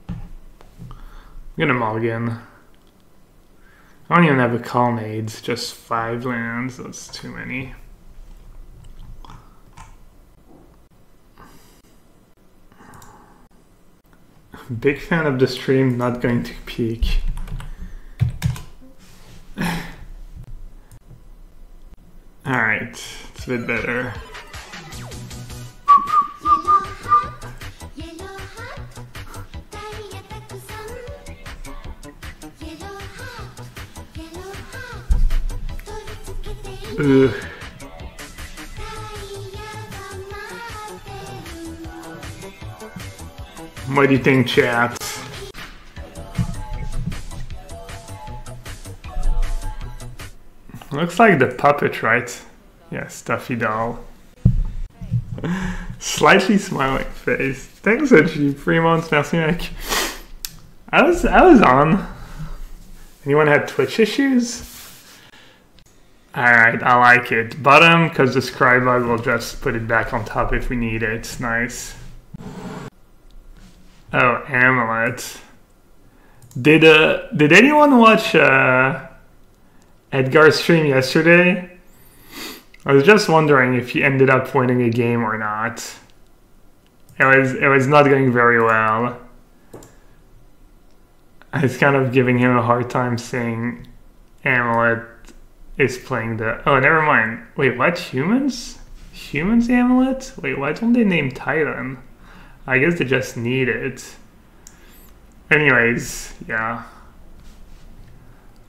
I'm gonna mulligan. I don't even have a colonnades, just 5 lands, that's too many. Big fan of the stream, not going to peak. Alright, it's a bit better. Ugh. What do you think, chat? Looks like the puppet, right? Yeah, stuffy doll. Slightly smiling face. Thanks, Edgy. 3 months, merci, mec. I was on. Anyone had Twitch issues? Alright, I like it. Bottom, because the scribe bug will just put it back on top if we need it. Nice. Oh, amulet. Did anyone watch Edgar's stream yesterday? I was just wondering if he ended up winning a game or not. It was not going very well. I was kind of giving him a hard time saying amulet is playing the... Oh, never mind. Wait, what? Humans? Humans amulet? Wait, why don't they name Titan? I guess they just need it. Anyways, yeah.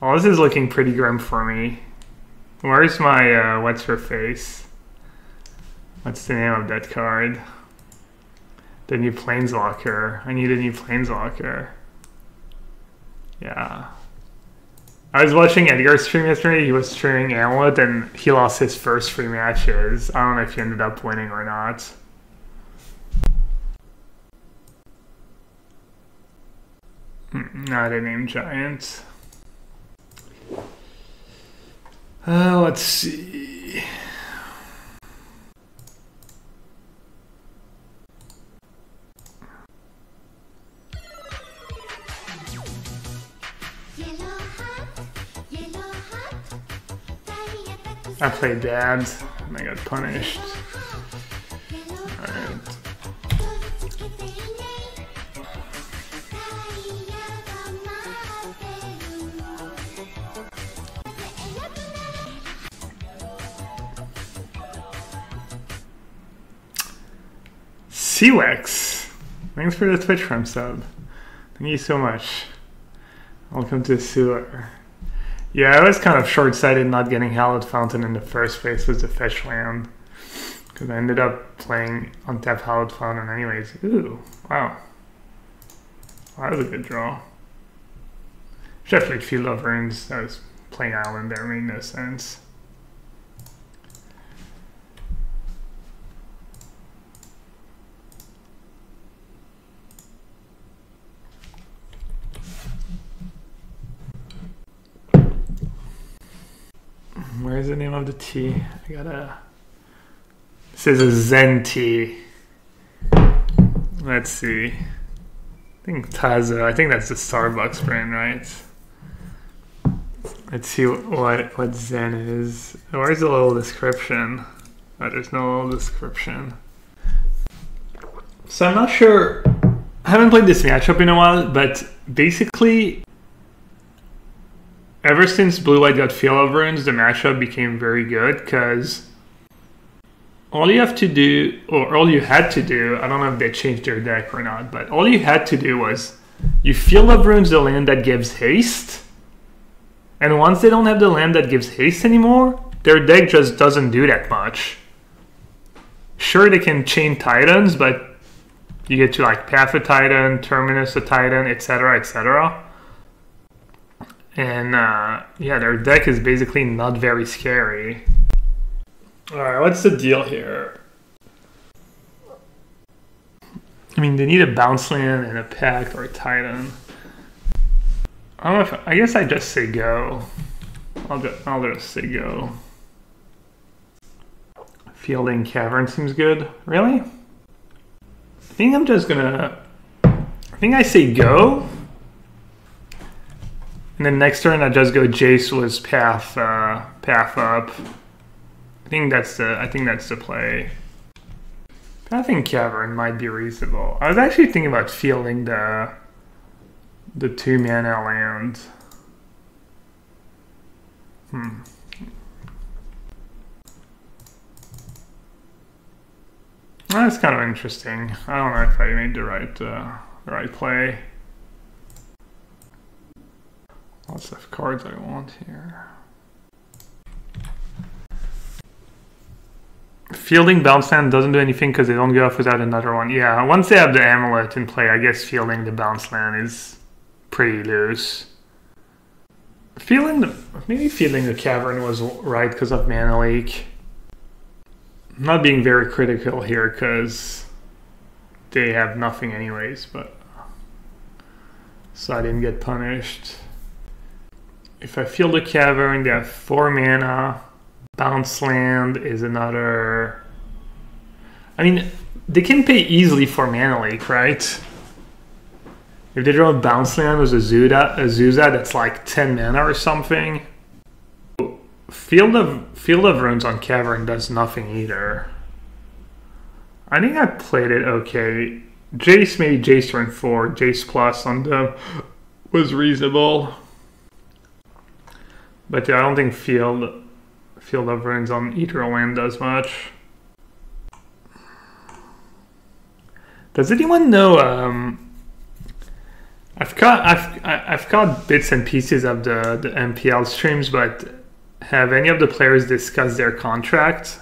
Well, this is looking pretty grim for me. Where's my, what's her face? What's the name of that card? The new Planeswalker. I need a new Planeswalker. Yeah. I was watching Edgar's stream yesterday. He was streaming Amulet and he lost his first 3 matches. I don't know if he ended up winning or not. Not a name giant. Let's see. I played bad and I got punished. Alright. CWEX, thanks for the Twitch Prime sub. Thank you so much. Welcome to the sewer. Yeah, I was kind of short-sighted not getting Hallowed Fountain in the first place with the fetch land. Because I ended up playing untapped Hallowed Fountain anyways. Ooh, wow. That was a good draw. Should have played Field of Runes. I was playing Island there, made no sense. Where's the name of the tea? I gotta... This is a Zen tea. Let's see. I think Taza. I think that's the Starbucks brand, right? Let's see what Zen is. Where's the little description? Oh, there's no little description. So I'm not sure. I haven't played this matchup in a while, but basically, ever since Blue-White got Field of Runes, the matchup became very good because all you have to do, or all you had to do, I don't know if they changed their deck or not, but all you had to do was you Field of Runes the land that gives haste, and once they don't have the land that gives haste anymore, their deck just doesn't do that much. Sure, they can chain Titans, but you get to like Path a Titan, Terminus a Titan, etc., etc. And yeah, their deck is basically not very scary. Alright, what's the deal here? I mean, they need a bounce land and a Pact or a Titan. I don't know if... I guess I just say go. I'll just say go. Fielding Cavern seems good. Really? I think I'm think I say go. And then next turn I just go Jace with path up. I think that's the play. Pathing Cavern might be reasonable. I was actually thinking about fielding the 2-mana land. That's kind of interesting. I don't know if I made the right play. Lots of cards I want here. Fielding bounce land doesn't do anything because they don't go off without another one. Yeah, once they have the amulet in play, I guess fielding the bounce land is pretty loose. Maybe fielding the cavern was right because of mana leak. I'm not being very critical here because they have nothing anyways, but so I didn't get punished. If I field the cavern, they have 4 mana. Bounce land is another. I mean, they can pay easily for mana leak, right? If they draw a bounce land with a Zuza that's like 10 mana or something. Field of Runes on Cavern does nothing either. I think I played it okay. Jace, maybe Jace turn 4. Jace plus on them was reasonable. But yeah, I don't think Field of Runes on either land does much. Does anyone know? I've caught bits and pieces of the MPL streams, but have any of the players discussed their contract?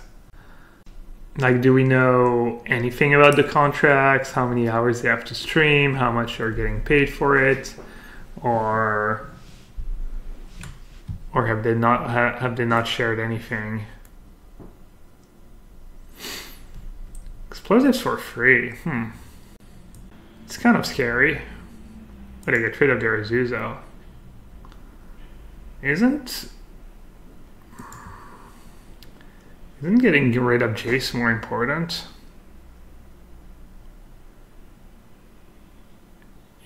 Like, do we know anything about the contracts? How many hours they have to stream? How much they're getting paid for it? Or have they not shared anything? Explosives for free. It's kind of scary. But I get rid of their Azuzo. Isn't getting rid of Jace more important?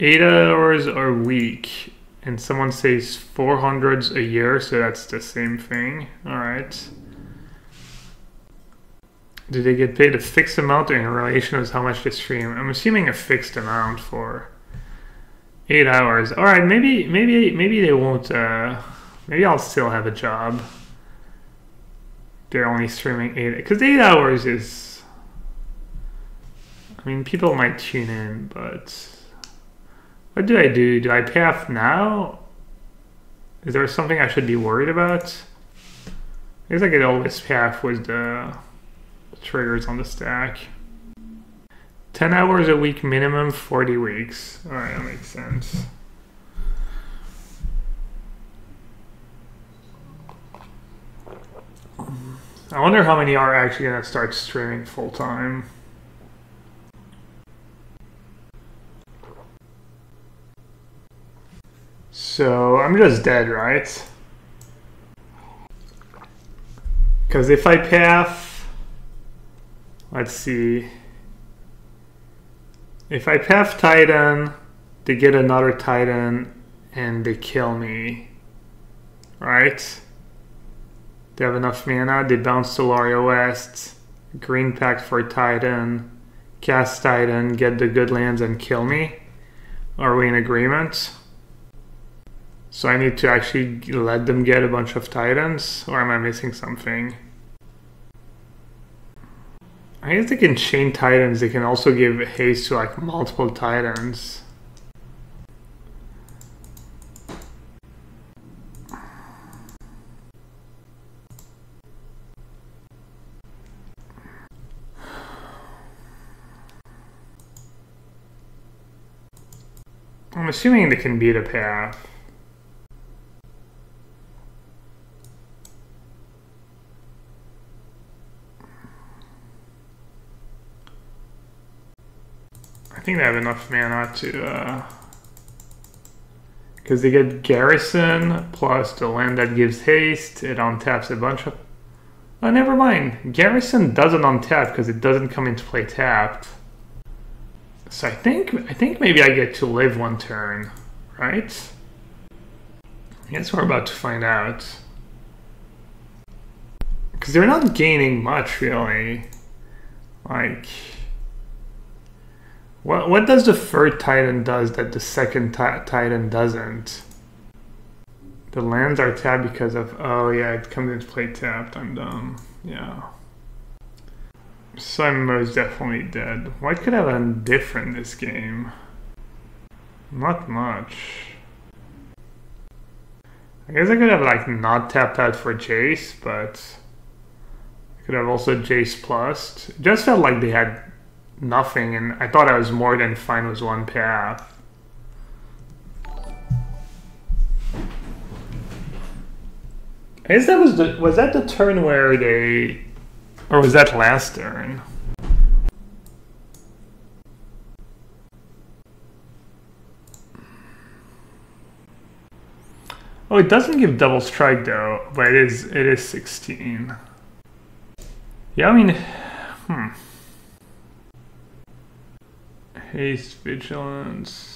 8 hours a week. And someone says 400s a year, so that's the same thing. Alright. Do they get paid a fixed amount in relation with how much they stream? I'm assuming a fixed amount for 8 hours. Alright, maybe they won't maybe I'll still have a job. They're only streaming 8 because 8 hours is, I mean, people might tune in, but what do I do? Do I pay off now? Is there something I should be worried about? I guess I could always pay off with the triggers on the stack. 10 hours a week minimum, 40 weeks. Alright, that makes sense. I wonder how many are actually going to start streaming full time. So I'm just dead, right? Because if I path, let's see. If I path Titan, they get another Titan and they kill me, right? They have enough mana, they bounce to Laria West, green pact for Titan, cast Titan, get the good lands and kill me. Are we in agreement? So I need to actually let them get a bunch of Titans, or am I missing something? I guess they can chain Titans, they can also give haste to like multiple Titans. I'm assuming they can beat a path. I think they have enough mana to, because they get Garrison plus the land that gives haste. It untaps a bunch of. Oh, never mind. Garrison doesn't untap because it doesn't come into play tapped. So I think maybe I get to live one turn, right? I guess we're about to find out. Because they're not gaining much, really. Like, what does the third Titan does that the second Titan doesn't? The lands are tapped because of, oh yeah, it comes into play tapped, I'm dumb. Yeah. So I'm most definitely dead. What could I have done different this game? Not much. I guess I could have like not tapped out for Jace, but I could have also Jace plus. It just felt like they had nothing, and I thought I was more than fine with one path. I guess that was that the turn where they, or was that last turn? Oh, it doesn't give double strike though, but it is 16. Yeah, I mean, Haste, vigilance.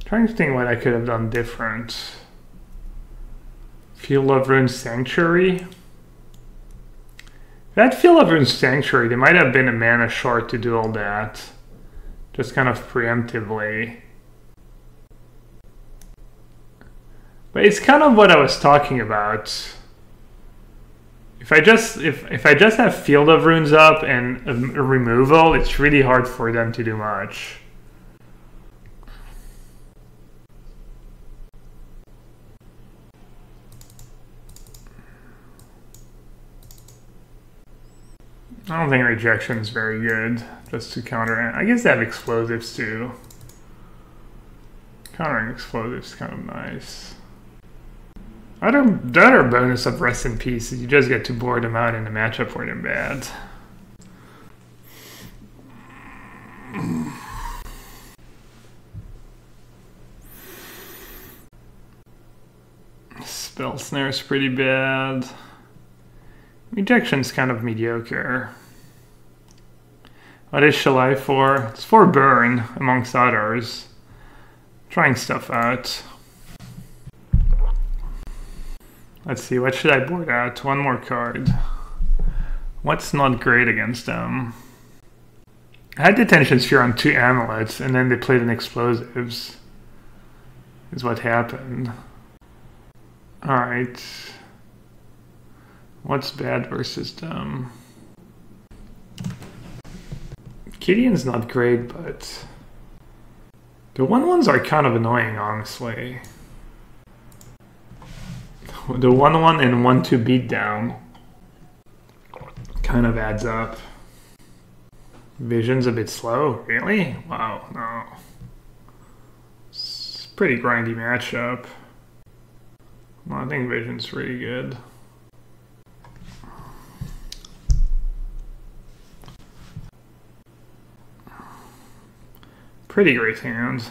Trying to think what I could have done different. Field of Ruin Sanctuary. That Field of Ruin Sanctuary, they might have been a mana short to do all that. Just kind of preemptively. But it's kind of what I was talking about. If I just have Field of Runes up and a removal, it's really hard for them to do much. I don't think rejection is very good, just to counter it. I guess they have explosives too. Countering explosives is kind of nice. The other bonus of Rest in Peace is you just get to board them out in the matchup where they're bad. Spell Snare is pretty bad. Rejection's kind of mediocre. What is Shalai for? It's for burn, amongst others. Trying stuff out. Let's see, what should I board out? One more card. What's not great against them? I had Detention Sphere on 2 amulets, and then they played in explosives. Is what happened. Alright. What's bad versus them? Gideon's not great, but the 1/1s are kind of annoying, honestly. The 1/1 and 1/2 beatdown kind of adds up. Vision's a bit slow, really? Wow, no. It's a pretty grindy matchup. Well, I think Vision's pretty good. Pretty great hand.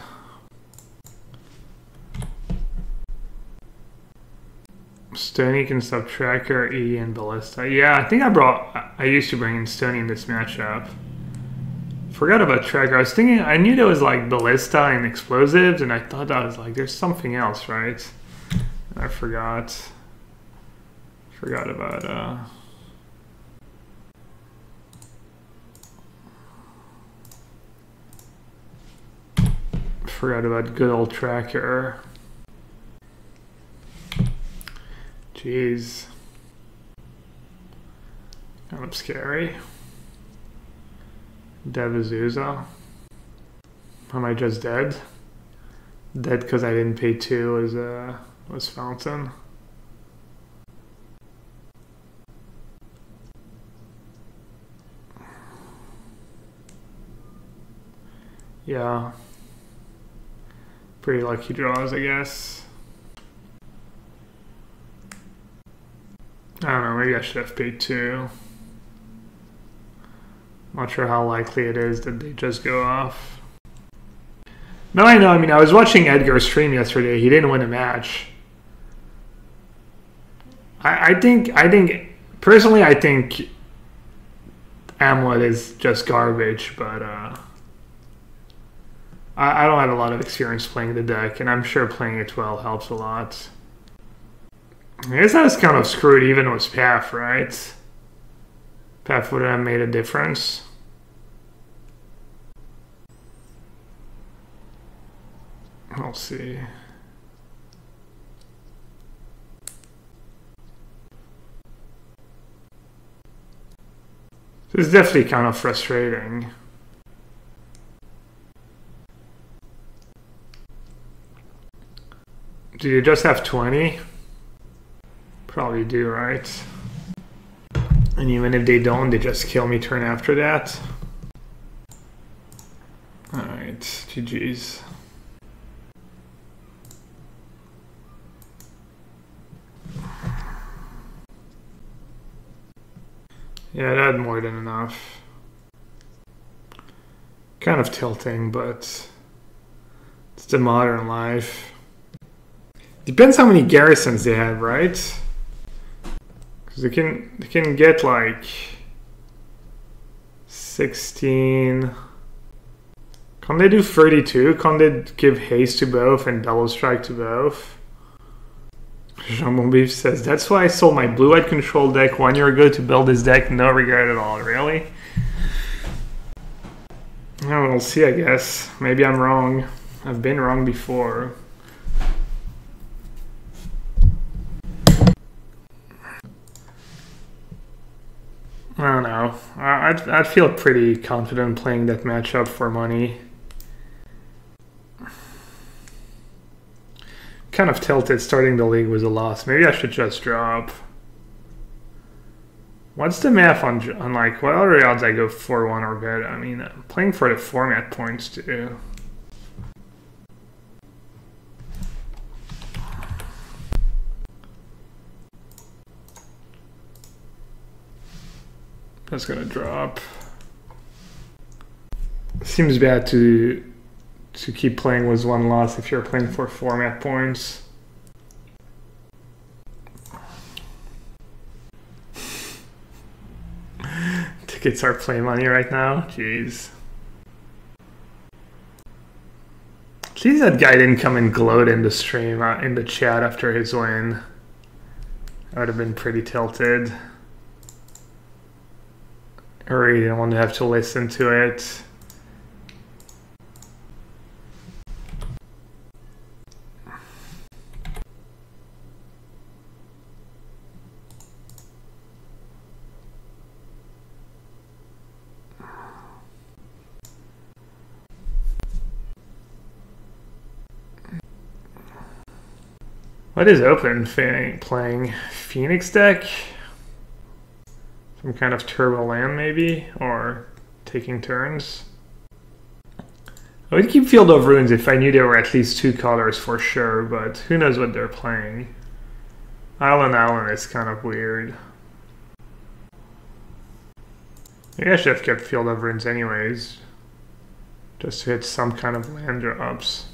Stony can stop Tracker, E, and Ballista. Yeah, I used to bring in Stony in this matchup. Forgot about Tracker. I was thinking, I knew there was like Ballista and Explosives, and I thought that was like, there's something else, right? I forgot. Forgot about, Forgot about good old Tracker. Jeez. Kind of scary. Devazuza. Am I just dead? Dead because I didn't pay 2 was Fountain. Yeah. Pretty lucky draws, I guess. I don't know, maybe I should have paid 2. Not sure how likely it is that they just go off. No, I know. I mean, I was watching Edgar's stream yesterday. He didn't win a match. I think, personally, I think Amlet is just garbage, but I don't have a lot of experience playing the deck, and I'm sure playing it well helps a lot. I guess that's kind of screwed even with Path, right? Path would have made a difference. I'll see. This is definitely kind of frustrating. Do you just have 20? Probably do, right? And even if they don't, they just kill me turn after that. Alright, GG's. Yeah, that had more than enough. Kind of tilting, but it's the modern life. Depends how many garrisons they have, right? Because they can get like 16. Can't they do 32? Can't they give haste to both and double strike to both? Jean Beef says, that's why I sold my blue-white control deck 1 year ago to build this deck. No regret at all. Really? Oh, we'll see, I guess. Maybe I'm wrong. I've been wrong before. I don't know. I'd feel pretty confident playing that matchup for money. Kind of tilted. Starting the league was a loss. Maybe I should just drop. What's the math on like what are the odds I go 4-1 or better? I mean, I'm playing for the format points too. That's gonna drop. Seems bad to keep playing with 1 loss if you're playing for format points. Tickets are play money right now. Jeez. At least that guy didn't come and gloat in the stream, in the chat after his win. I would have been pretty tilted. Or you didn't want to have to listen to it. What is open playing? Phoenix deck? Some kind of turbo land maybe? Or taking turns? I would keep Field of Ruins if I knew there were at least 2 colors for sure, but who knows what they're playing. Island is kind of weird. Maybe I should have kept Field of Ruins anyways. Just to hit some kind of land drops.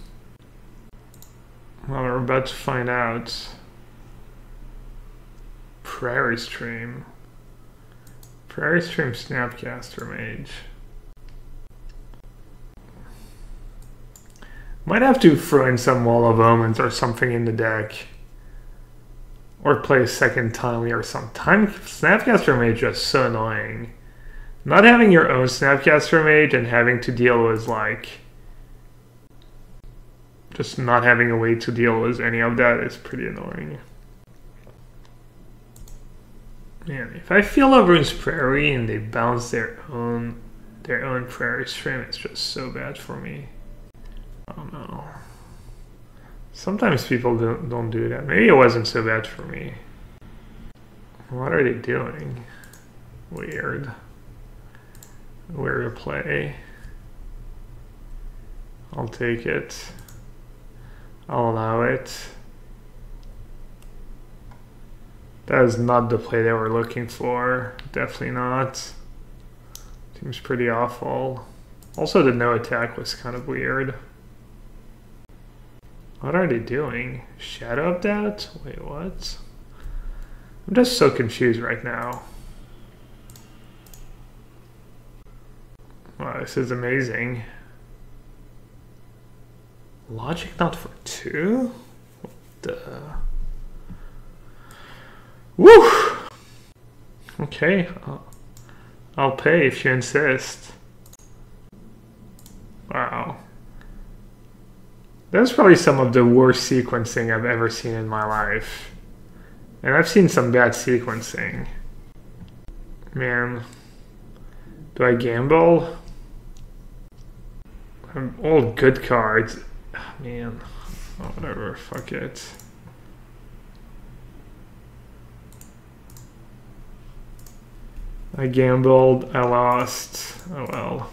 Well, we're about to find out. Prairie Stream. Prairie Stream Snapcaster Mage. Might have to throw in some Wall of Omens or something in the deck. Or play a second Timely or some time. Snapcaster Mage is so annoying. Not having your own Snapcaster Mage and having to deal with like just not having a way to deal with any of that is pretty annoying. Man, if I Field of Ruins Prairie and they bounce their own Prairie Stream, it's just so bad for me. Oh no. Sometimes people don't do that. Maybe it wasn't so bad for me. What are they doing? Weird. Weird play. I'll take it. I'll allow it. That is not the play they were looking for. Definitely not. Seems pretty awful. Also, the no attack was kind of weird. What are they doing? Shadow of Doubt? Wait, what? I'm just so confused right now. Wow, this is amazing. Logic not for 2? What the... Woo! Okay, I'll pay if you insist. Wow. That's probably some of the worst sequencing I've ever seen in my life. And I've seen some bad sequencing. Man. Do I gamble? All good cards. Oh, man. Oh, whatever, fuck it. I gambled, I lost. Oh well.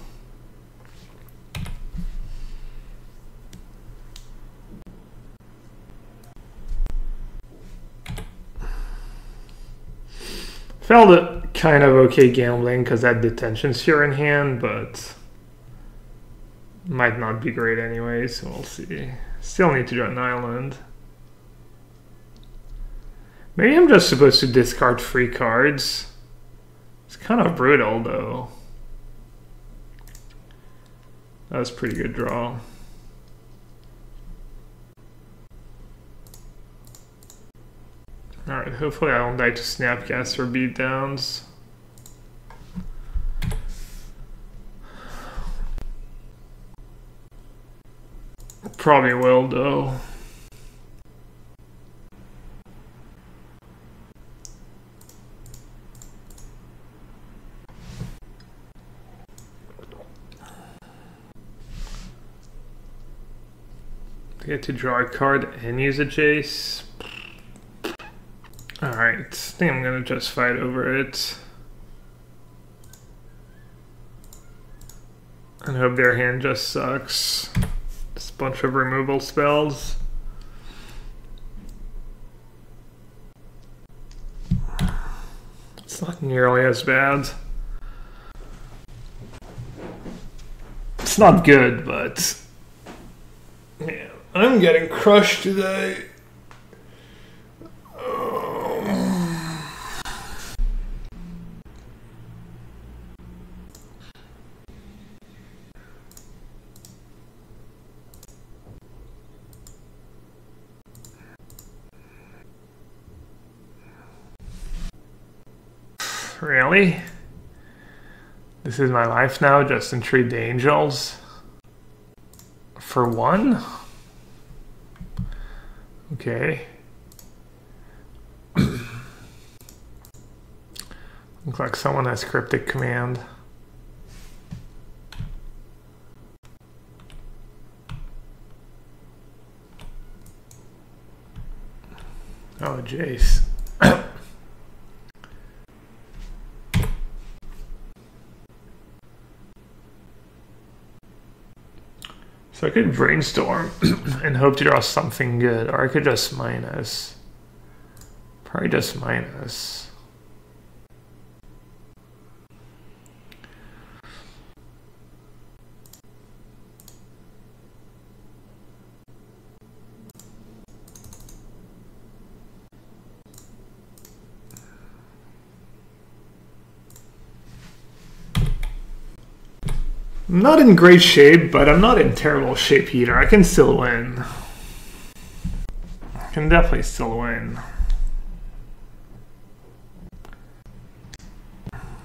Felt it kind of okay gambling because I had detention sphere in hand, but might not be great anyway, so we'll see. Still need to draw an island. Maybe I'm just supposed to discard free cards. It's kind of brutal though. That was a pretty good draw. Alright, hopefully I don't die to Snapcasts or beatdowns. Probably will though. Get to draw a card and use a Jace. Alright, I think I'm gonna just fight over it. And hope their hand just sucks. Just a bunch of removal spells. It's not nearly as bad. It's not good, but... man, I'm getting crushed today. Really? This is my life now, just entreat the angels? For 1? Okay. Looks like someone has cryptic command. Oh, Jace. So I could brainstorm and hope to draw something good, or I could just minus. Probably just minus. I'm not in great shape, but I'm not in terrible shape either. I can still win. I can definitely still win.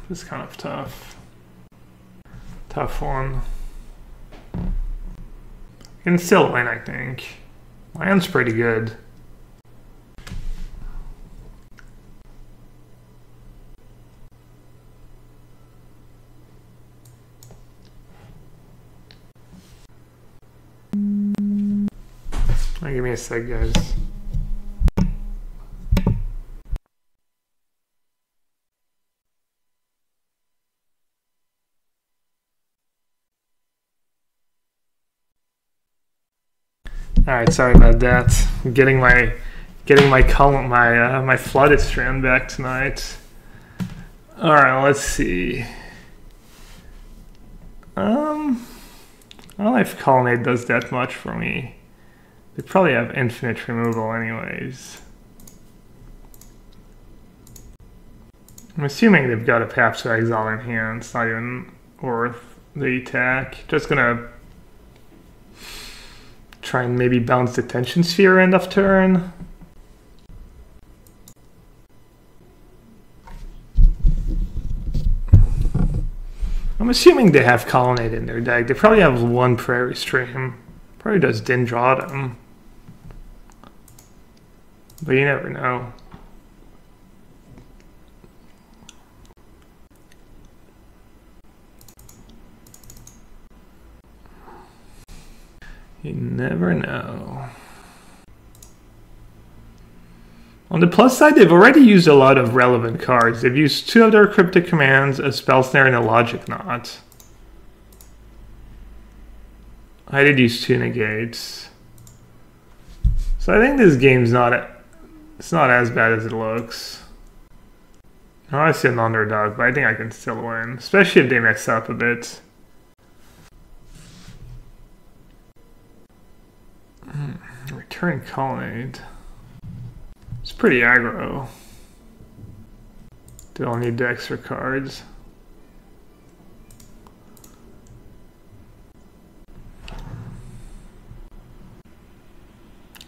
It's kind of tough. Tough one. I can still win, I think. My hand's pretty good. Give me a sec, guys. All right, sorry about that. I'm getting my column, my flooded strand back tonight. All right, let's see. I don't know if colonnade does that much for me. They probably have infinite removal anyways. I'm assuming they've got a Path to Exile in hand. It's not even worth the attack. Just gonna try and maybe bounce the Tension Sphere end of turn. I'm assuming they have Colonnade in their deck. They probably have one Prairie Stream. Probably just didn't draw them. But you never know. You never know. On the plus side, they've already used a lot of relevant cards. They've used 2 of their Cryptic Commands, a Spell Snare, and a Logic Knot. I did use 2 Negates. So I think this game's not as bad as it looks. I'm obviously an underdog, but I think I can still win, especially if they mess up a bit. Return Colonnade. It's pretty aggro. Do I need the extra cards?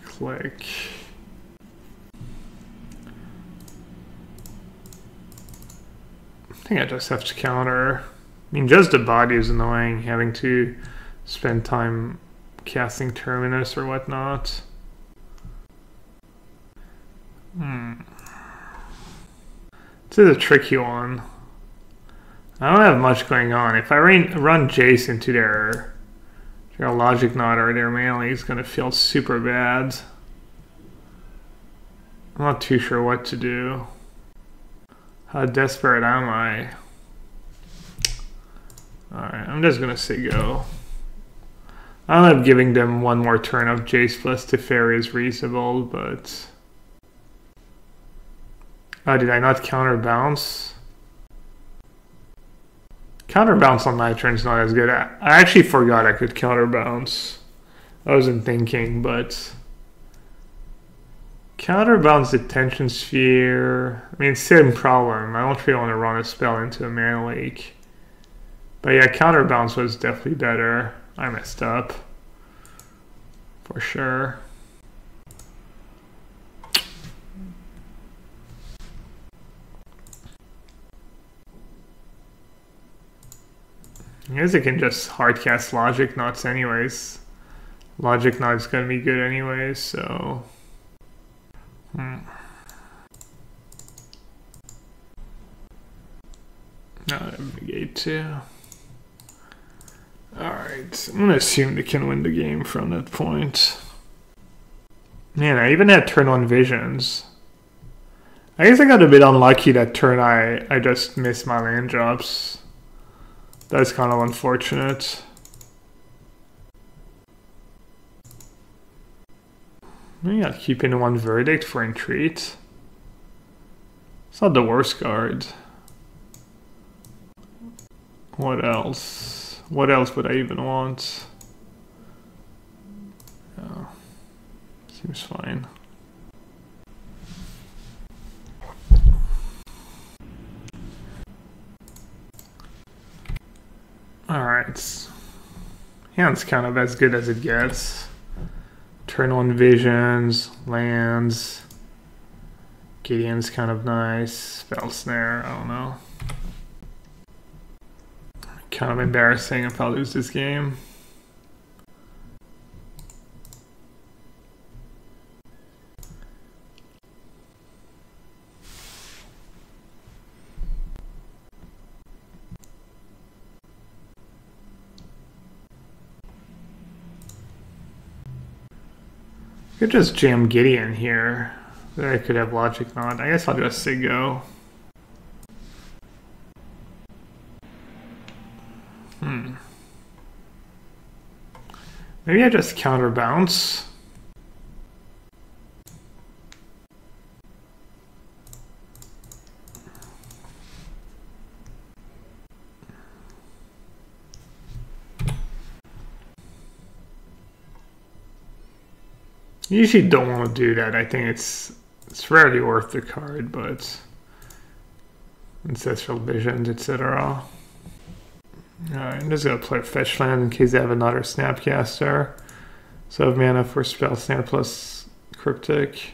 Click. I think I just have to counter. I mean, just the body is annoying, having to spend time casting Terminus or whatnot. This is a tricky one. I don't have much going on. If I run Jace into their Logic Knot or their melee, it's going to feel super bad. I'm not too sure what to do. How desperate am I? Alright, I'm just going to say go. I don't know if giving them one more turn of Jace plus Teferi is reasonable, but... Oh, did I not counterbounce? Counterbounce on my turn is not as good. I actually forgot I could counterbounce. I wasn't thinking, but... Counterbounce the Tension Sphere... I mean, same problem. I don't really want to run a spell into a Mana Lake. But yeah, counterbounce was definitely better. I messed up. For sure. I guess I can just hardcast Logic Knots anyways. Logic Knot's gonna be good anyways, so... No, negate 2. Alright, I'm gonna assume they can win the game from that point. Man, I even had turn 1 visions. I guess I got a bit unlucky that turn I just missed my land drops. That's kind of unfortunate. Maybe I'll keep in 1 Verdict for Entreat. It's not the worst card. What else? What else would I even want? Oh, seems fine. Alright. Hand's kind of as good as it gets. Turn 1 visions, lands. Gideon's kind of nice. Spell Snare, I don't know. Kind of embarrassing if I lose this game. Could just jam Gideon here. Then I could have Logic Knot. I guess I'll just say go. Maybe I just counterbounce. You usually don't want to do that. I think it's rarely worth the card, but ancestral visions, etc. Alright, I'm just gonna play fetch land in case they have another Snapcaster. So I have mana for spell snare plus cryptic.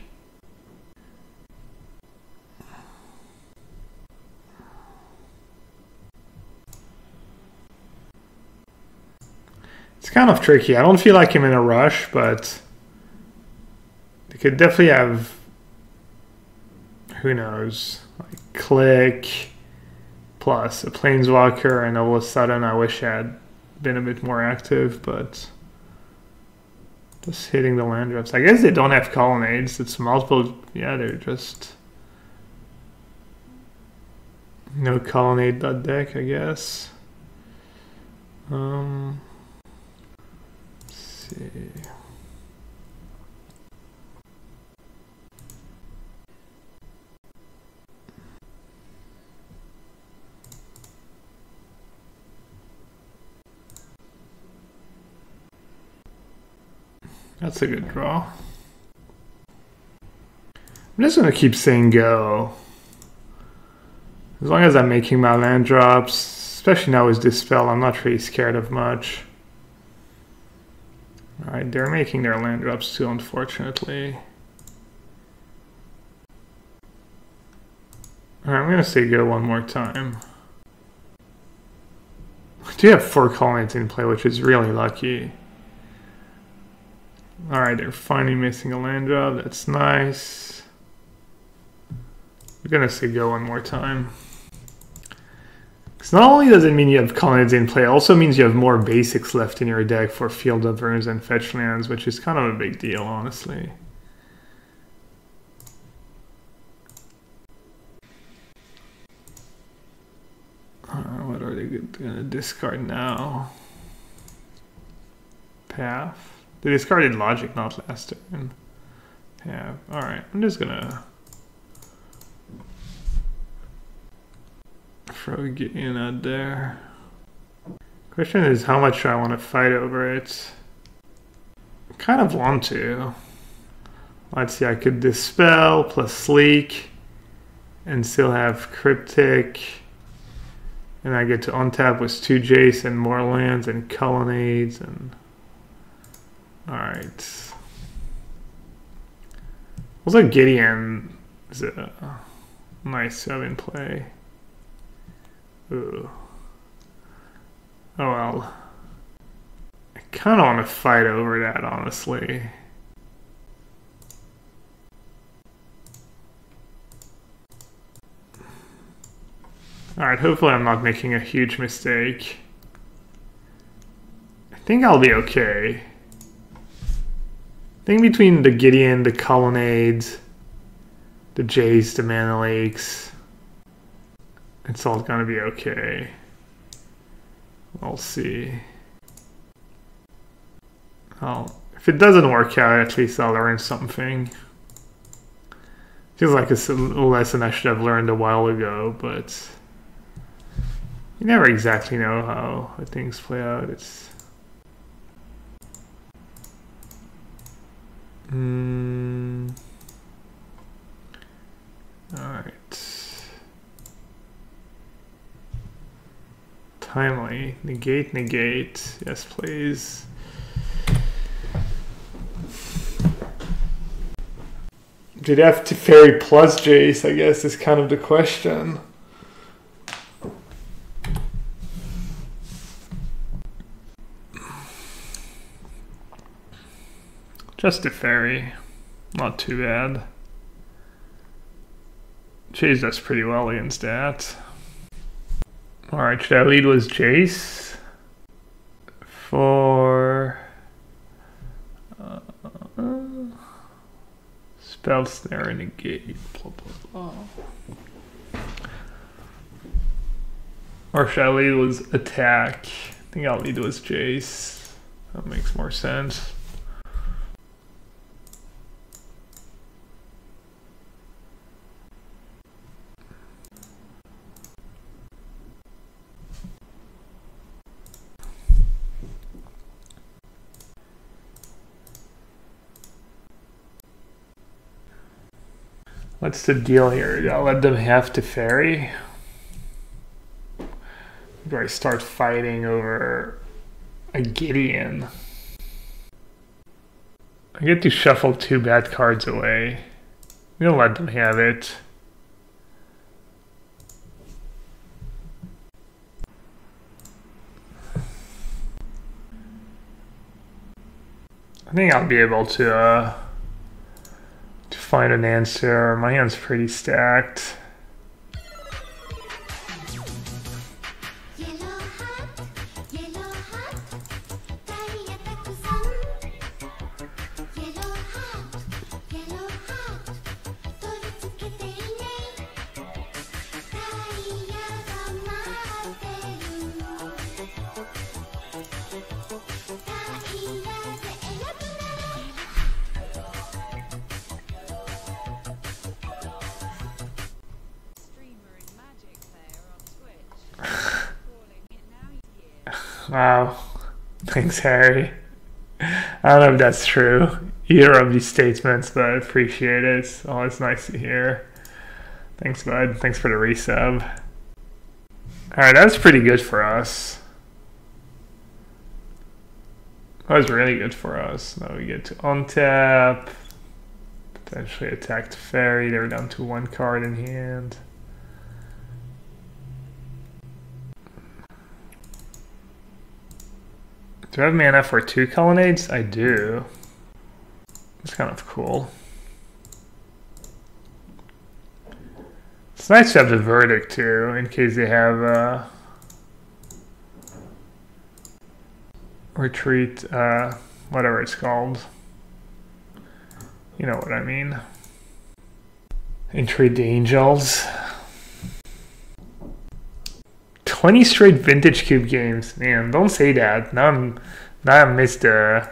It's kind of tricky. I don't feel like I'm in a rush, but they could definitely have, who knows, like click plus a planeswalker, and all of a sudden I wish I had been a bit more active, but just hitting the land drops. I guess they don't have colonnades. It's multiple. Yeah, they're just no colonnade dot deck, I guess. Let's see. That's a good draw. I'm just gonna keep saying go. As long as I'm making my land drops, especially now with Dispel, I'm not really scared of much. Alright, they're making their land drops too, unfortunately. Alright, I'm gonna say go one more time. I do have 4 colonnades in play, which is really lucky. Alright, they're finally missing a land drop. That's nice. I'm gonna say go one more time. Because not only does it mean you have colonnades in play, it also means you have more basics left in your deck for Field of Runes and fetch lands, which is kind of a big deal, honestly. What are they gonna discard now? Path. They discarded Logic not last turn. Yeah, alright. I'm just gonna throw Gideon out there. Question is how much I want to fight over it. I kind of want to. Let's see, I could Dispel plus Sleek and still have Cryptic. And I get to untap with 2 Jace and more lands and colonnades and... Alright. Also, Gideon is a nice to have in play. Ooh. Oh well. I kind of want to fight over that, honestly. Alright, hopefully I'm not making a huge mistake. I think I'll be okay. I think between the Gideon, the Colonnades, the Jace, the Mana Lakes, it's all gonna be okay. We'll see. If it doesn't work out, at least I'll learn something. Feels like it's a lesson I should have learned a while ago, but you never exactly know how things play out. It's alright. Timely. Negate, negate. Yes, please. Did you have to Fairy plus Jace, I guess, is kind of the question. Just a Fairy. Not too bad. Jace does pretty well against that. Alright, should I lead with Jace? For... Spell Snare and Negate, blah blah blah. Or should I lead with Attack? I think I'll lead with Jace. That makes more sense. What's the deal here? Do I let them have to ferry? Do I start fighting over a Gideon? I get to shuffle 2 bad cards away. I'm gonna let them have it. I think I'll be able to find an answer. My hand's pretty stacked. Wow. Thanks, Harry. I don't know if that's true, either of these statements, but I appreciate it. It's always nice to hear. Thanks, bud. Thanks for the resub. Alright, that was pretty good for us. That was really good for us. Now we get to untap. Potentially attack the fairy. They're down to 1 card in hand. Do I have mana for 2 colonnades? I do. It's kind of cool. It's nice to have the verdict too, in case they have retreat, whatever it's called. You know what I mean. Entreat the Angels. 20 straight Vintage Cube games. Man, don't say that. Now I miss the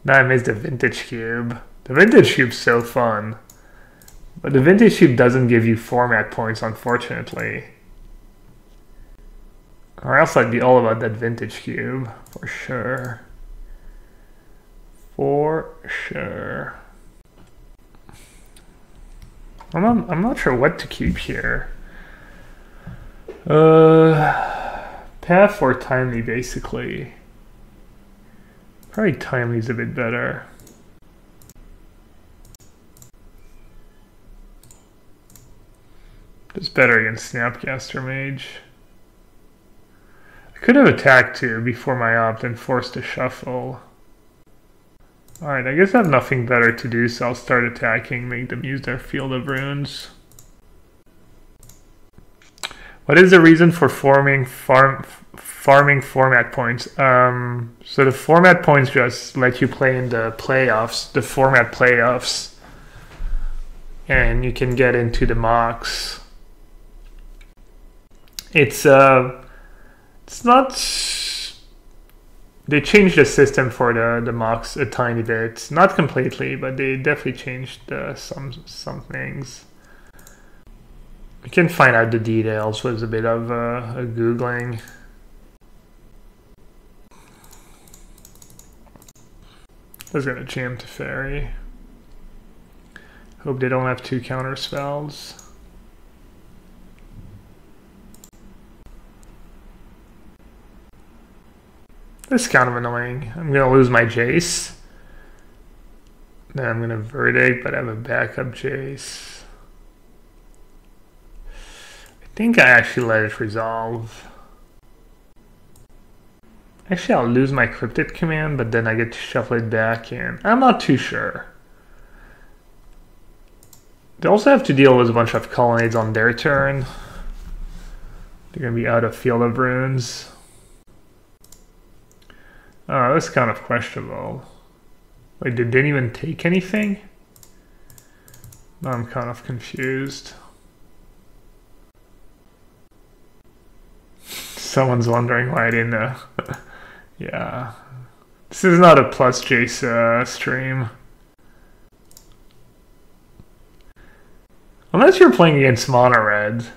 Vintage Cube. The Vintage Cube's so fun. But the Vintage Cube doesn't give you format points, unfortunately. Or else I'd be all about that Vintage Cube. For sure. For sure. I'm not sure what to keep here. Path or Timely, basically. Probably Timely's a bit better. Just better against Snapcaster Mage. I could have attacked too before my opt and forced a shuffle. Alright, I guess I have nothing better to do, so I'll start attacking, make them use their Field of Runes. What is the reason for farming format points? So the format points just let you play in the playoffs, the format playoffs, and you can get into the mocks. It's not. They changed the system for the mocks a tiny bit, not completely, but they definitely changed some things. You can find out the details with a bit of a Googling. I was gonna jam to Fairy. Hope they don't have 2 counter spells. That's kind of annoying. I'm gonna lose my Jace. Then I'm gonna Verdict, but I have a backup Jace. I think I actually let it resolve. Actually, I'll lose my Cryptid command, but then I get to shuffle it back in. I'm not too sure. They also have to deal with a bunch of colonnades on their turn. They're going to be out of Field of Runes. Oh, that's kind of questionable. Like, they didn't even take anything? I'm kind of confused. Someone's wondering why I didn't know. Yeah. This is not a plus Jace stream. Unless you're playing against mono red.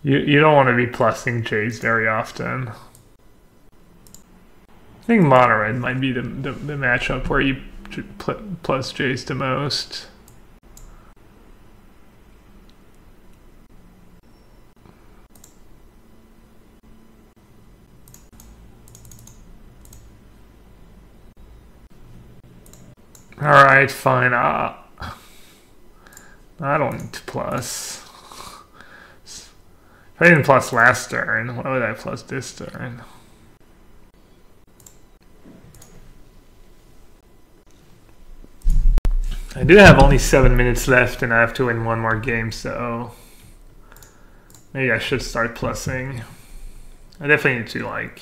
You don't want to be plusing Jace very often. I think mono red might be the matchup where you plus Jace the most. Alright, fine. I don't need to plus. If I didn't plus last turn, why would I plus this turn? I do have only 7 minutes left and I have to win one more game, so maybe I should start plussing. I definitely need to like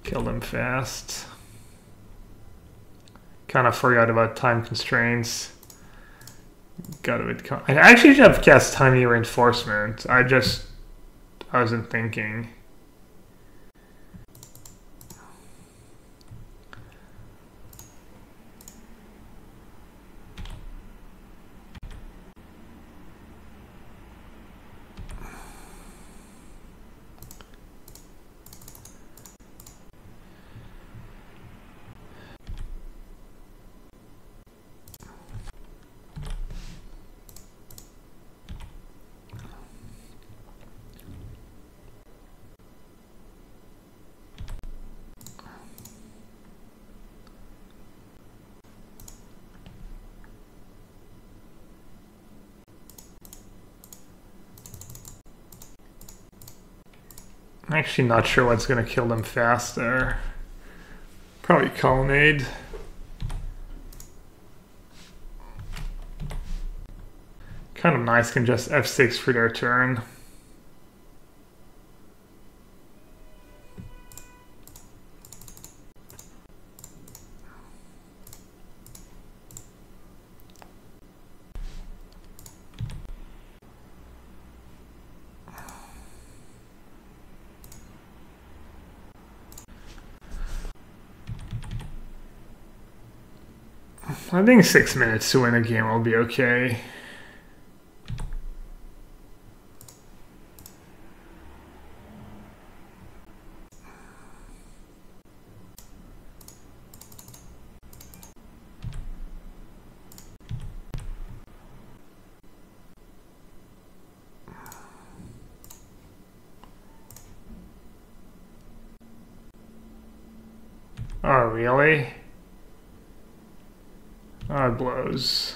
kill them fast. Kind of forgot about time constraints. Got a bit. I actually should have cast tiny reinforcement. I wasn't thinking. I'm actually not sure what's going to kill them faster. Probably colonnade. Kind of nice, can just f6 for their turn. I think 6 minutes to win a game will be okay. Oh, really? Oh, it blows.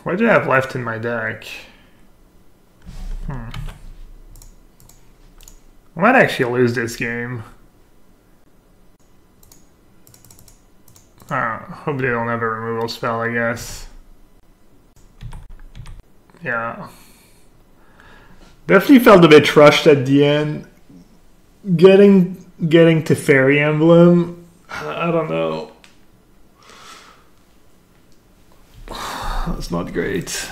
What do I have left in my deck? I might actually lose this game. Hope they don't have a removal spell, I guess. Yeah. Definitely felt a bit rushed at the end. Getting to Fairy Emblem, I don't know. That's not great.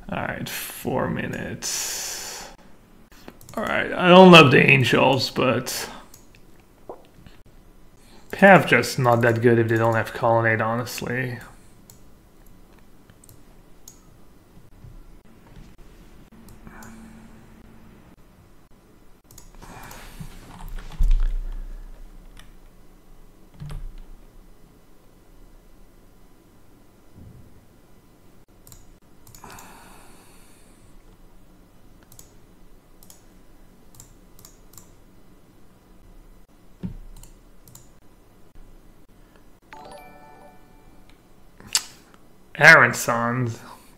Alright, 4 minutes. Alright, I don't love the angels, but Path just not that good if they don't have colonnade, honestly.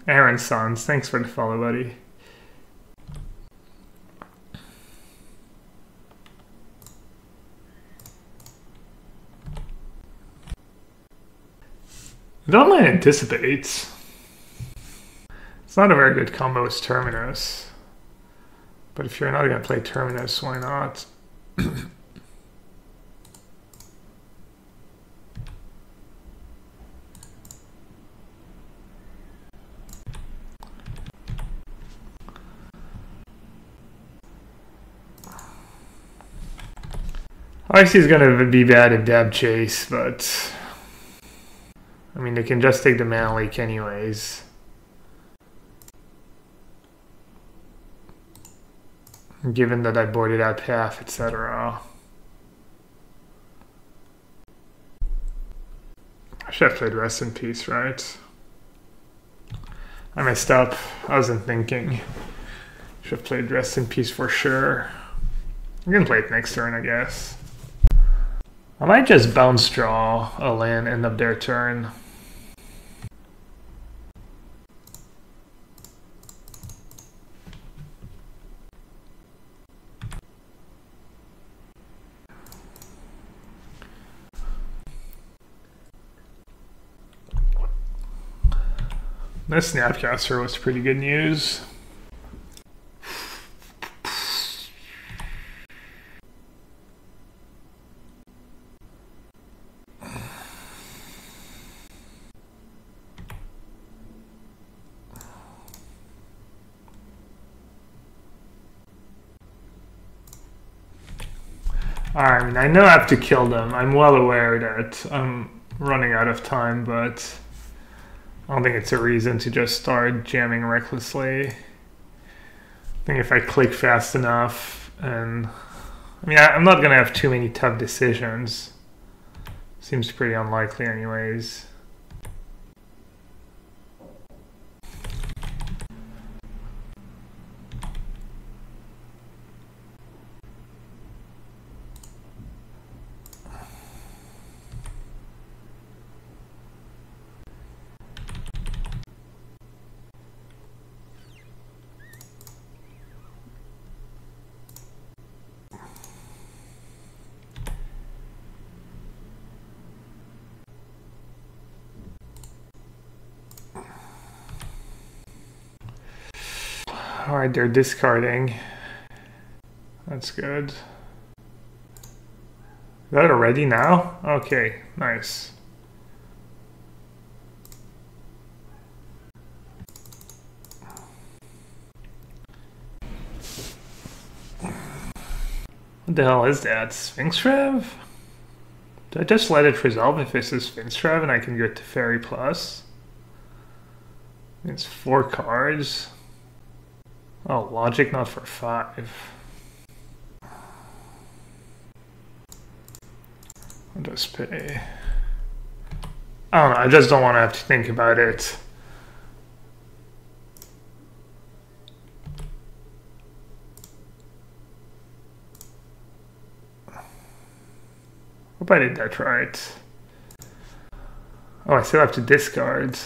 Aaron Sons, thanks for the follow, buddy. Don't mind anticipates. It's not a very good combo with Terminus. But if you're not going to play Terminus, why not? Icy is gonna be bad at dab chase, but I mean they can just take the mana leak anyways. Given that I boarded out path, etc. I should have played Rest in Peace, right? I messed up. I wasn't thinking. Should have played Rest in Peace for sure. I'm gonna play it next turn, I guess. I might just bounce draw a land, end of their turn. This Snapcaster was pretty good news. I mean, I know I have to kill them. I'm well aware that I'm running out of time, but I don't think it's a reason to just start jamming recklessly. I think if I click fast enough, and I mean, I'm not gonna have too many tough decisions. Seems pretty unlikely anyways. Alright, they're discarding. That's good. Is that already now? Okay, nice. What the hell is that? Sphinx Rev? Did I just let it resolve if it's a Sphinx Rev and I can go to Fairy Plus? It's 4 cards. Oh, logic not for 5. I'll just pay. I don't know, I just don't want to have to think about it. Hope I did that right. Oh, I still have to discard.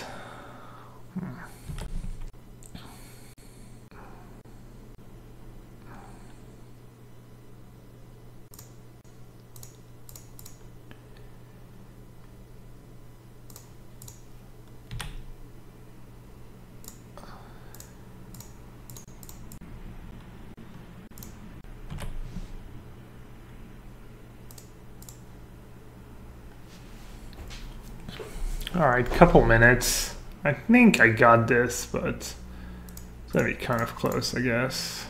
Alright, couple minutes. I think I got this, but it's gonna be kind of close, I guess.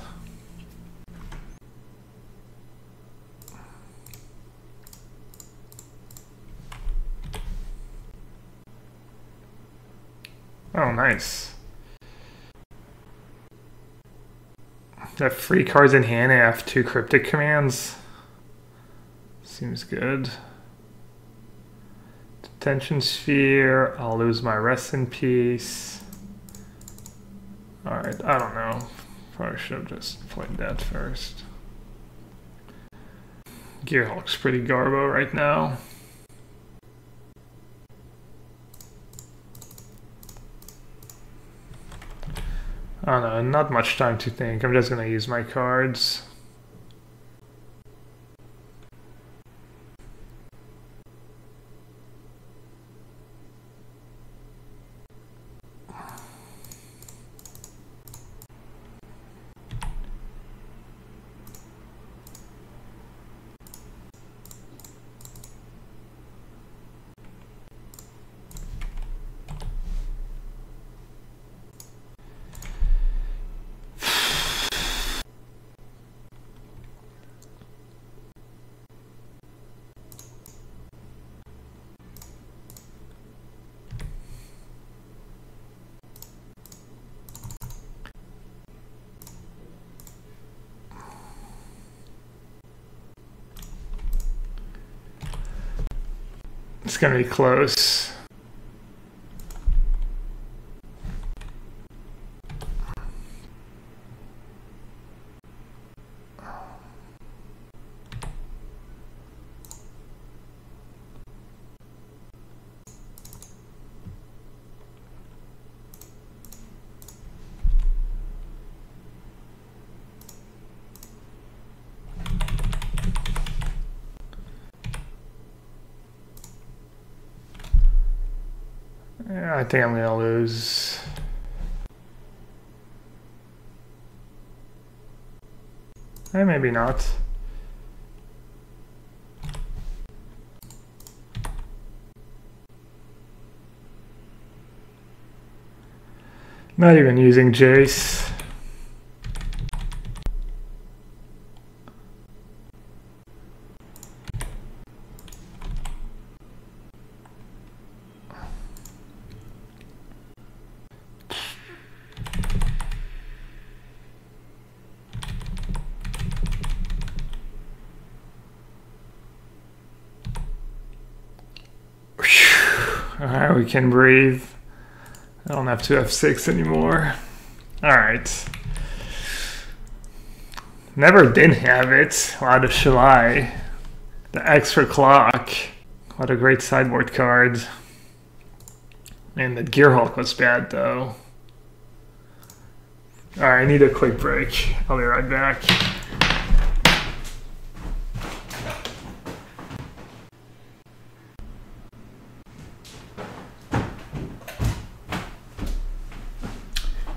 Oh, nice. I have 3 cards in hand, I have 2 cryptic commands. Seems good. Tension Sphere, I'll lose my Rest in Peace. Alright, I don't know. Probably should have just played that first. Gearhulk's pretty garbo right now. I don't know, not much time to think. I'm just gonna use my cards. It's gonna be close. I think I'm gonna lose. Maybe not. Not even using Jace. Alright, we can breathe. I don't have to F6 anymore. Alright. Never didn't have it. Wow, the Shalai. The extra clock. What a great sideboard card. And the Gearhulk was bad though. Alright, I need a quick break. I'll be right back.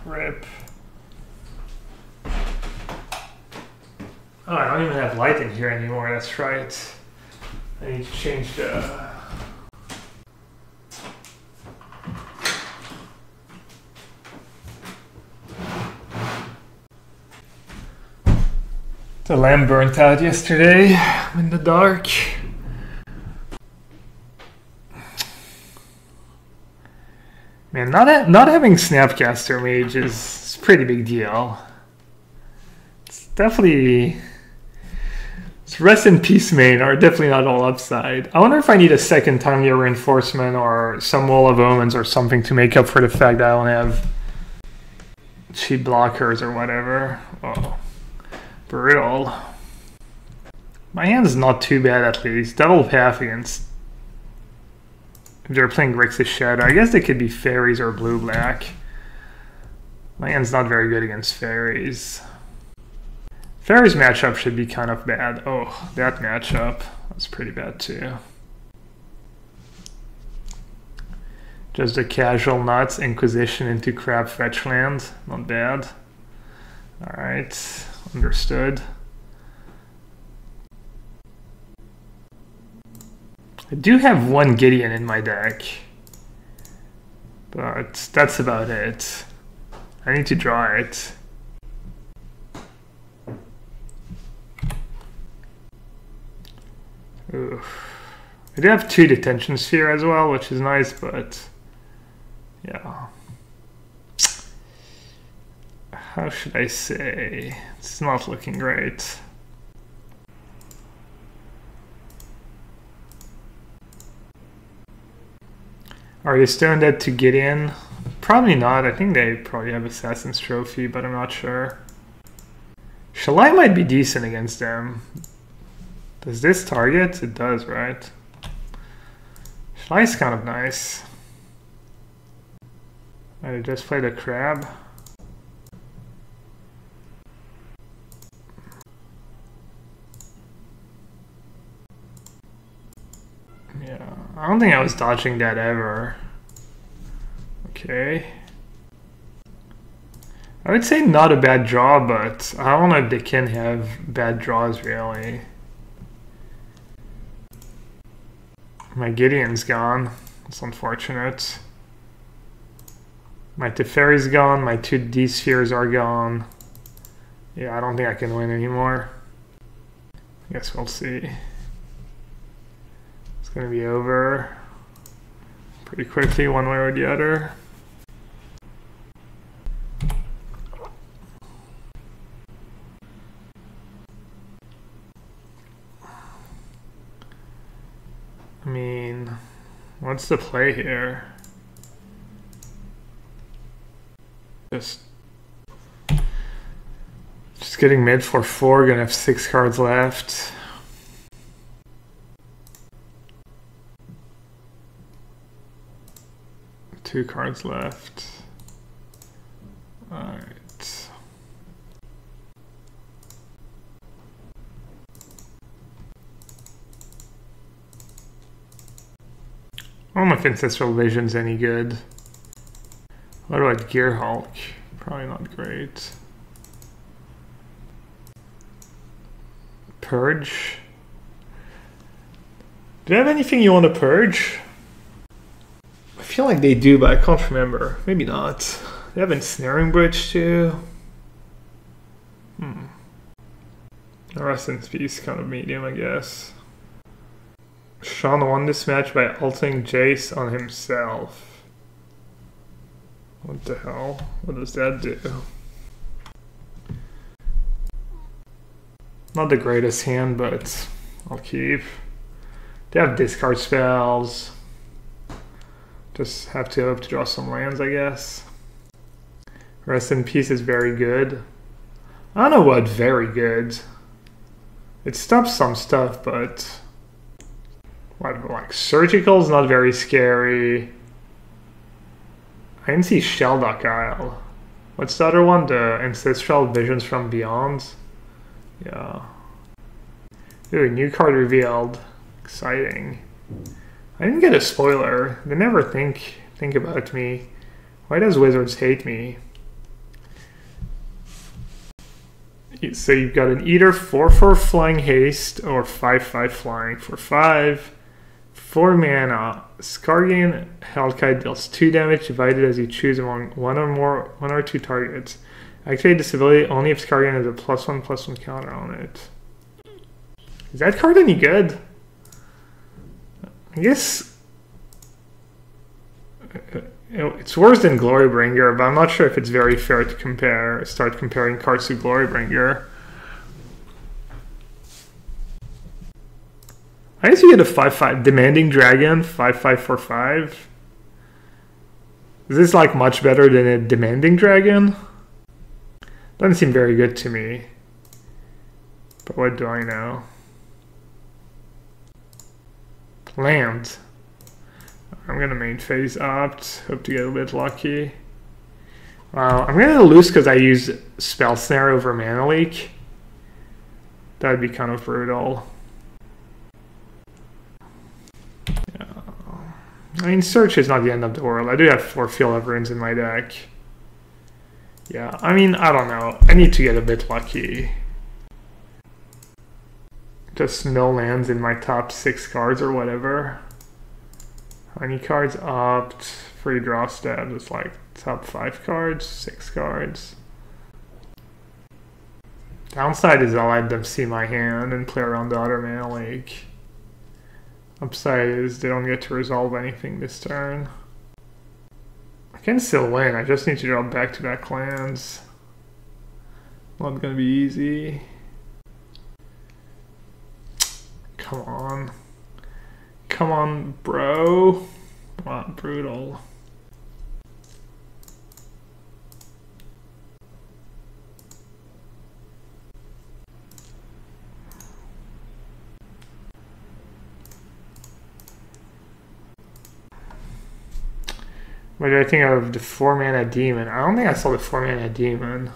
Rip. Oh, I don't even have light in here anymore, that's right. I need to change the... The lamp burnt out yesterday. I'm in the dark. Man, not having Snapcaster Mage is a pretty big deal. It's definitely... It's rest in peace main are definitely not all upside. I wonder if I need a second Time-Year Reinforcement or some Wall of Omens or something to make up for the fact that I don't have cheap blockers or whatever. Oh, brutal. My hand's not too bad at least. Double Path against... If they're playing Grixis Shadow, I guess they could be fairies or blue-black. My hand's not very good against fairies. Fairies matchup should be kind of bad. Oh, that matchup. That's pretty bad too. Just a casual nuts Inquisition into crab fetch land. Not bad. Alright, understood. I do have one Gideon in my deck, but that's about it. I need to draw it. Oof. I do have 2 Detention Sphere as well, which is nice, but yeah. How should I say? It's not looking great. Are you still in that to get in? Probably not. I think they probably have Assassin's Trophy, but I'm not sure. Shalai might be decent against them. Does this target? It does, right? Shalai's kind of nice. I just played a crab. Yeah, I don't think I was dodging that ever. Okay. I would say not a bad draw, but I don't know if they can have bad draws really. My Gideon's gone. It's unfortunate. My Teferi's gone. My 2 D-spheres are gone. Yeah, I don't think I can win anymore. I guess we'll see. It's gonna be over pretty quickly one way or the other. I mean, What's the play here? Just getting mid for 4, gonna have 6 cards left. Two cards left. Alright. I don't know if Ancestral Vision's any good. What about Gear Hulk? Probably not great. Purge? Do you have anything you want to purge? I feel like they do, but I can't remember. Maybe not. They have Ensnaring Bridge too. Rest in Peace, kind of medium, I guess. Sean won this match by ulting Jace on himself. What the hell? What does that do? Not the greatest hand, but I'll keep. They have discard spells. Just have to hope to draw some lands, I guess. Rest in Peace is very good. I don't know what very good. It stops some stuff, but what, like Surgical is not very scary. I didn't see Shelldock Isle. What's the other one? The Ancestral Visions from Beyond. Yeah. Ooh, new card revealed. Exciting. I didn't get a spoiler. They never think about me. Why does Wizards hate me? So you've got an either 4/4 flying haste or 5/5 flying for 5. 4 mana. Skargian Hellkite deals 2 damage divided as you choose among one or two targets. Activate this ability only if Skargian has a +1/+1 counter on it. Is that card any good? I guess it's worse than Glorybringer, but I'm not sure if it's very fair to start comparing cards to Glorybringer. I guess you get a 5/5 Demanding Dragon, 5/5 for 5. Is this like much better than a Demanding Dragon? Doesn't seem very good to me. But what do I know? Land. I'm gonna main phase opt. Hope to get a bit lucky. I'm gonna lose because I use Spell Snare over Mana Leak. That'd be kind of brutal. Yeah. I mean, Search is not the end of the world. I do have 4 Field of Runes in my deck. Yeah, I mean, I don't know. I need to get a bit lucky. Just no lands in my top 6 cards or whatever. How many cards opt? Free draw stabs. It's like top 5 cards, 6 cards. Downside is I'll let them see my hand and play around the other Mana Leak. Upside is they don't get to resolve anything this turn. I can still win, I just need to draw back-to-back lands. Not gonna be easy. Come on. Come on, bro. Wow, brutal. What do I think of the 4-mana demon? I don't think I saw the 4-mana demon.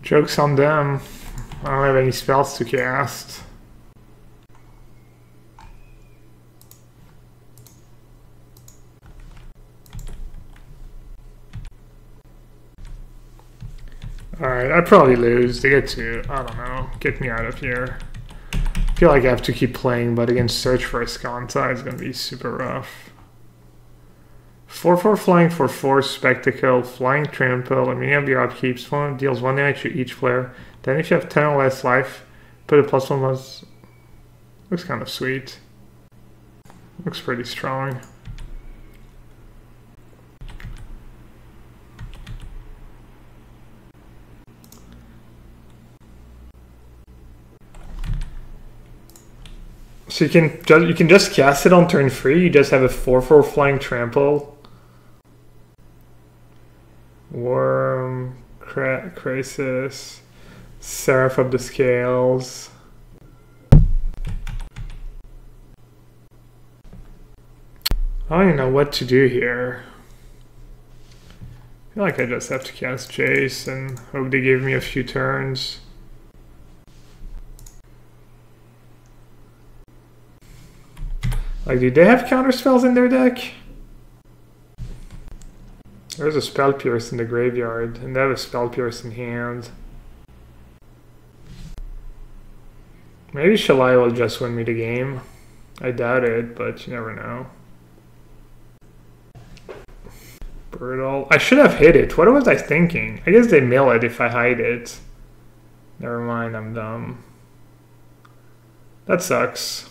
Joke's on them. I don't have any spells to cast. Alright, I'd probably lose. They get to, I don't know, get me out of here. I feel like I have to keep playing, but against Search for Escanta is going to be super rough. 4/4 flying for 4 Spectacle, Flying Trample, I mean you have your upkeeps, deals 1 damage to each player. Then if you have 10 or less life, put a +1+. Looks kind of sweet. Looks pretty strong. So you can just cast it on turn 3. You just have a 4/4 flying trample. Worm, Crisis, Seraph of the Scales. I don't even know what to do here. I feel like I just have to cast Jace and hope they give me a few turns. Like, do they have counter spells in their deck? There's a Spell Pierce in the graveyard, and they have a Spell Pierce in hand. Maybe Shalai will just win me the game. I doubt it, but you never know. Brutal. I should have hit it. What was I thinking? I guess they mill it if I hide it. Never mind, I'm dumb. That sucks.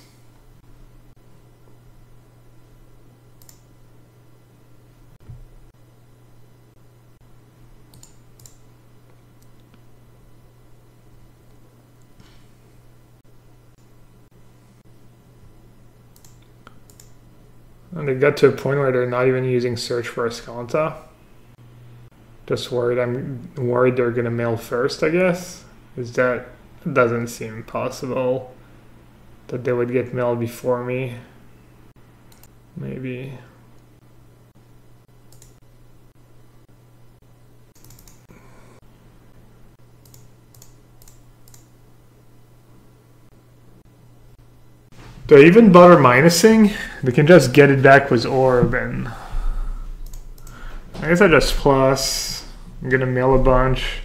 And they got to a point where they're not even using Search for Escalanta. Just worried. I'm worried they're gonna mail first, I guess. That doesn't seem possible that they would get mailed before me. Maybe. Do I even bother minusing? They can just get it back with Orb, and I guess I just plus. I'm gonna mail a bunch.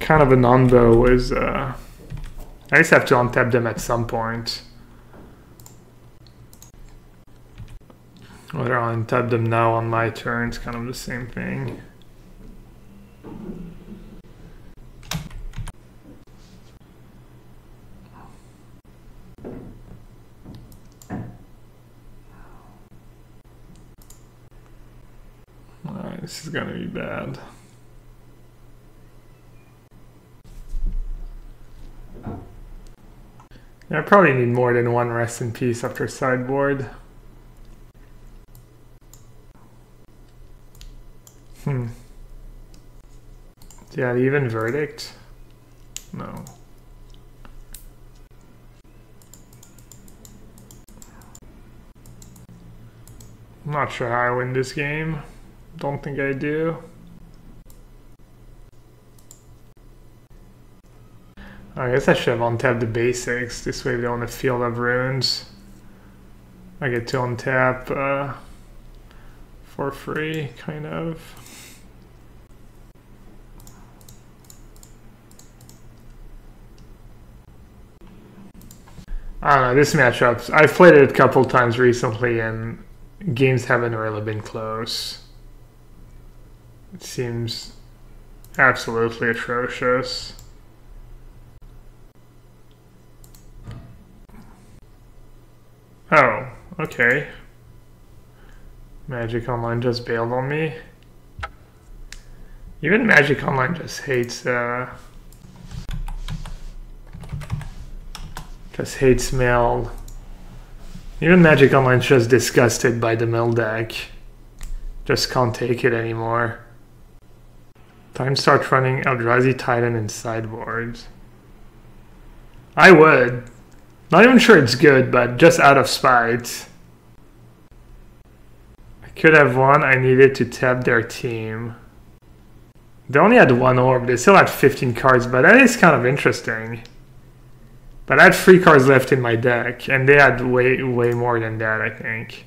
Kind of a non-bow is I just have to untap them at some point. Whether I untap them now on my turn, it's kind of the same thing. This is gonna be bad. Yeah, I probably need more than one rest in peace after sideboard. Yeah, even verdict? No. I'm not sure how I win this game. Don't think I do. I guess I should have untapped the basics. This way we don't have Field of Runes. I get to untap for free, kind of. I don't know, this matchup, I've played it a couple times recently and games haven't really been close. It seems absolutely atrocious. Oh, okay. Magic Online just bailed on me. Even Magic Online just hates mail. Even Magic Online's just disgusted by the mill deck. Just can't take it anymore. Time to start running Eldrazi Titan in sideboards. I would. Not even sure it's good, but just out of spite. I could have won. I needed to tap their team. They only had one orb. They still had 15 cards, but that is kind of interesting. But I had 3 cards left in my deck, and they had way more than that, I think.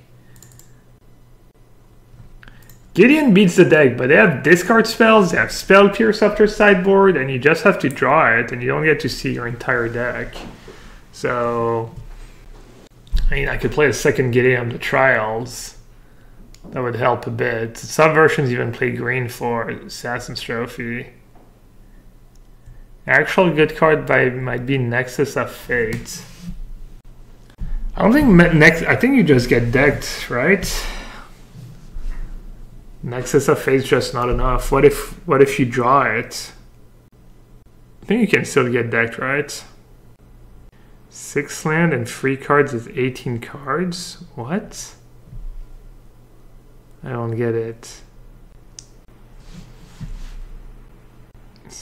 Gideon beats the deck, but they have discard spells, they have Spell Pierce after sideboard, and you just have to draw it, and you don't get to see your entire deck. So, I mean, I could play a second Gideon on the Trials. That would help a bit. Some versions even play green for Assassin's Trophy. Actual good card might be Nexus of Fate. I don't think next. I think you just get decked, right? Nexus of Fate's just not enough. What if you draw it? I think you can still get decked, right? 6 land and 3 cards is 18 cards? What? I don't get it.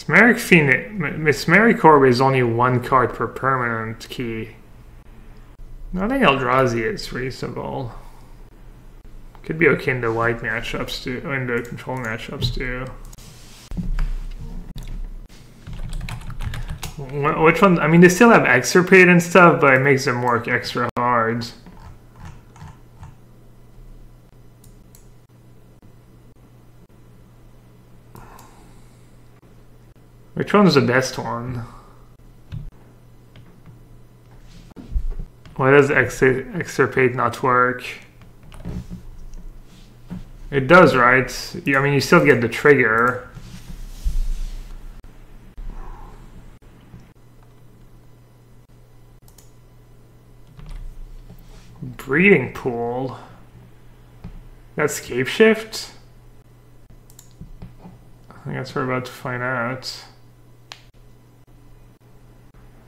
Mesmeric Orb is only 1 card per permanent key. I think Eldrazi is reasonable. Could be okay in the white matchups too, in the control matchups too. Which one? I mean, they still have Extirpate and stuff, but it makes them work extra hard. Which one's the best one? Why does Extirpate not work? It does, right? I mean, you still get the trigger. Breeding Pool. That's Scape Shift? I guess we're about to find out.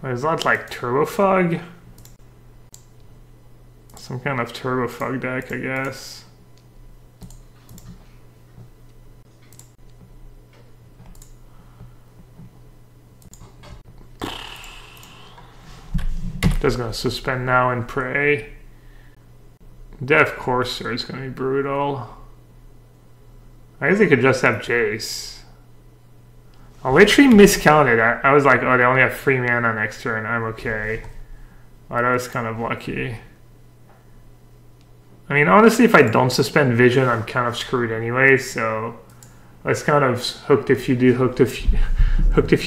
Is that like Turbo Fog? Some kind of Turbo Fog deck, I guess. Just gonna suspend now and pray. Death Courser is gonna be brutal. I guess they could just have Jace. I literally miscounted. I was like, oh, they only have 3 mana next turn. I'm okay. Oh, that was kind of lucky. I mean, honestly, if I don't suspend Vision, I'm kind of screwed anyway. So it's kind of hooked if you do, hooked if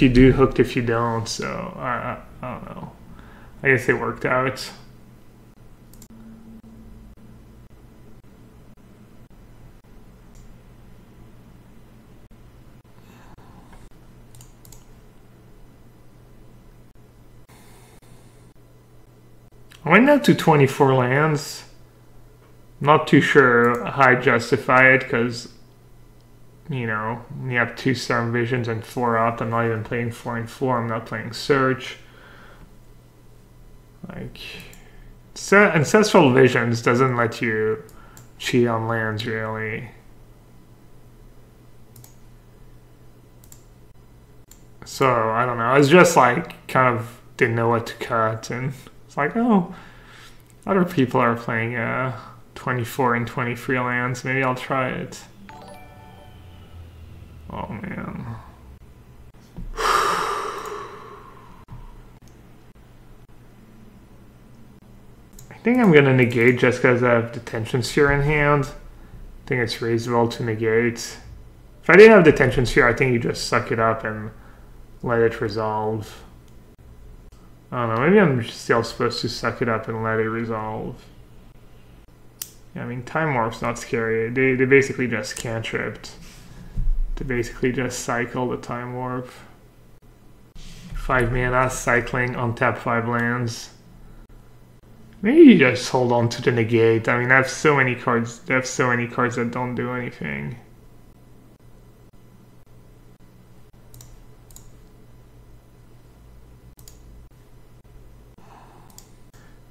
you do, hooked if you don't. So I don't know. I guess it worked out. I went down to 24 lands. Not too sure how I justify it because, you know, you have 2 Storm Visions and 4 up. I'm not even playing 4 and 4. I'm not playing Search. Like, Ancestral Visions doesn't let you cheat on lands, really. So, I don't know. It's just like, kind of didn't know what to cut. And it's like, oh, other people are playing 24 and 23 lands. Maybe I'll try it. Oh, man. I think I'm going to negate just because I have Detention Sphere in hand. I think it's reasonable to negate. If I didn't have Detention Sphere, I think you just suck it up and let it resolve. I don't know, maybe I'm still supposed to suck it up and let it resolve. Yeah, I mean, Time Warp's not scary. They basically just cantripped. They basically just cycle the Time Warp. 5 mana, cycling, untap 5 lands. Maybe you just hold on to the negate. I mean, I have so many cards. They have so many cards that don't do anything.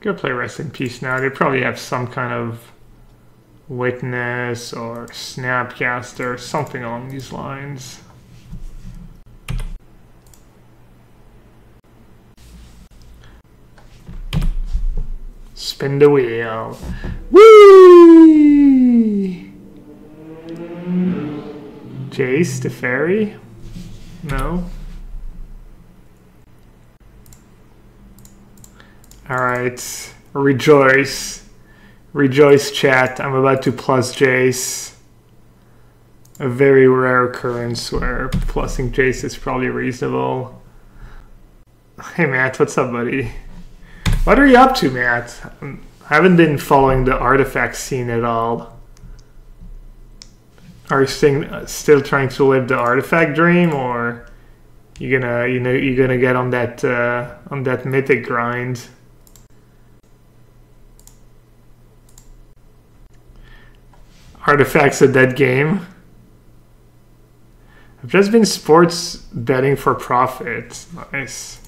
Go play Rest in Peace now. They probably have some kind of Witness or Snapcaster, something along these lines. Spin the wheel. Whee! Jace, the fairy? No. Alright. Rejoice. Rejoice, chat. I'm about to plus Jace. A very rare occurrence where plussing Jace is probably reasonable. Hey Matt, what's up, buddy? What are you up to, Matt? I haven't been following the artifact scene at all. Are you still trying to live the artifact dream, or you're gonna get on that mythic grind? Artifacts of Dead Game. I've just been sports betting for profit. Nice.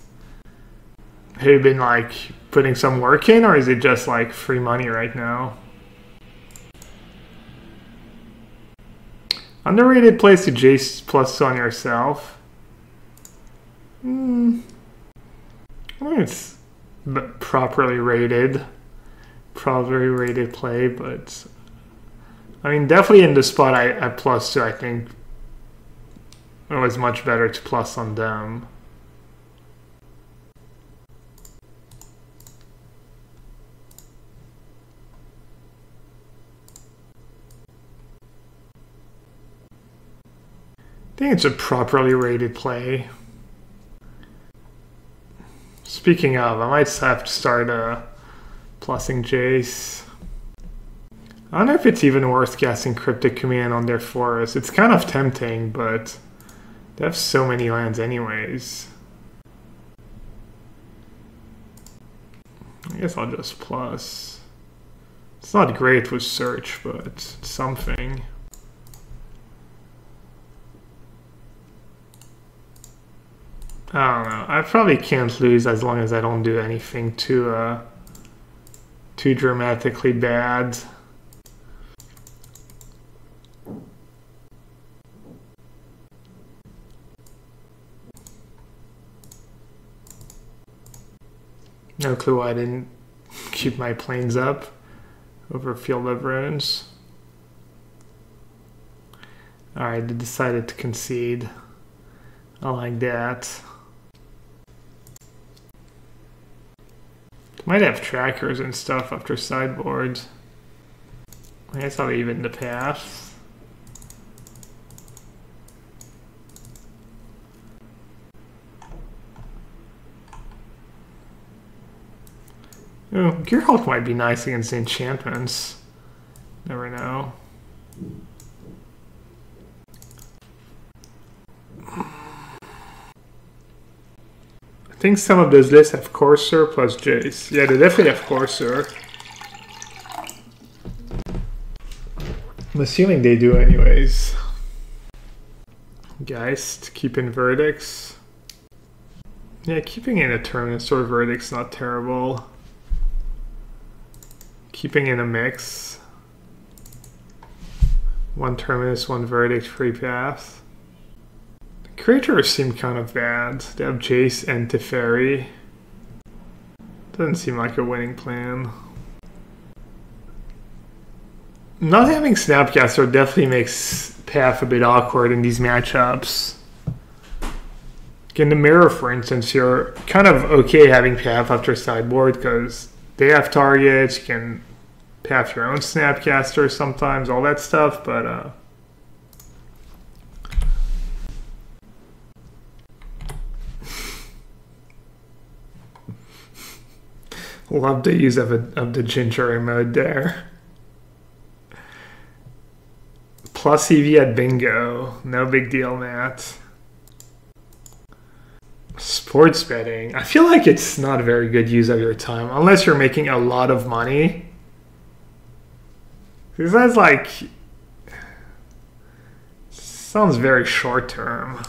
Have you been like putting some work in, or is it just like free money right now? Underrated place to Jace +2 on yourself. I think it's properly rated play, but I mean, definitely in the spot at +2, I think it was much better to plus on them. I think it's a properly rated play. Speaking of, I might have to start plussing Jace. I don't know if it's even worth casting Cryptic Command on their forest. It's kind of tempting, but they have so many lands anyways. I guess I'll just plus. It's not great with search, but it's something. I don't know. I probably can't lose as long as I don't do anything too dramatically bad. No clue why I didn't keep my planes up over Field of Ruins. Alright, they decided to concede. I like that. Might have trackers and stuff after sideboard. I guess I'll even the path. Oh, Gearhulk might be nice against enchantments. Never know. I think some of those lists have Courser plus Jace. Yeah, they definitely have Courser. I'm assuming they do anyways. Geist, keeping verdicts. Yeah, keeping in a Terminus or verdict's not terrible. Keeping in a mix. One Terminus, one verdict, free path. Creatures seem kind of bad. They have Jace and Teferi. Doesn't seem like a winning plan. Not having Snapcaster definitely makes path a bit awkward in these matchups. In the mirror, for instance, you're kind of okay having path after sideboard because they have targets, you can path your own Snapcaster sometimes, all that stuff, but love the use of the ginger mode there. Plus EV at bingo. No big deal, Matt. Sports betting. I feel like it's not a very good use of your time unless you're making a lot of money. Because that's like... sounds very short term.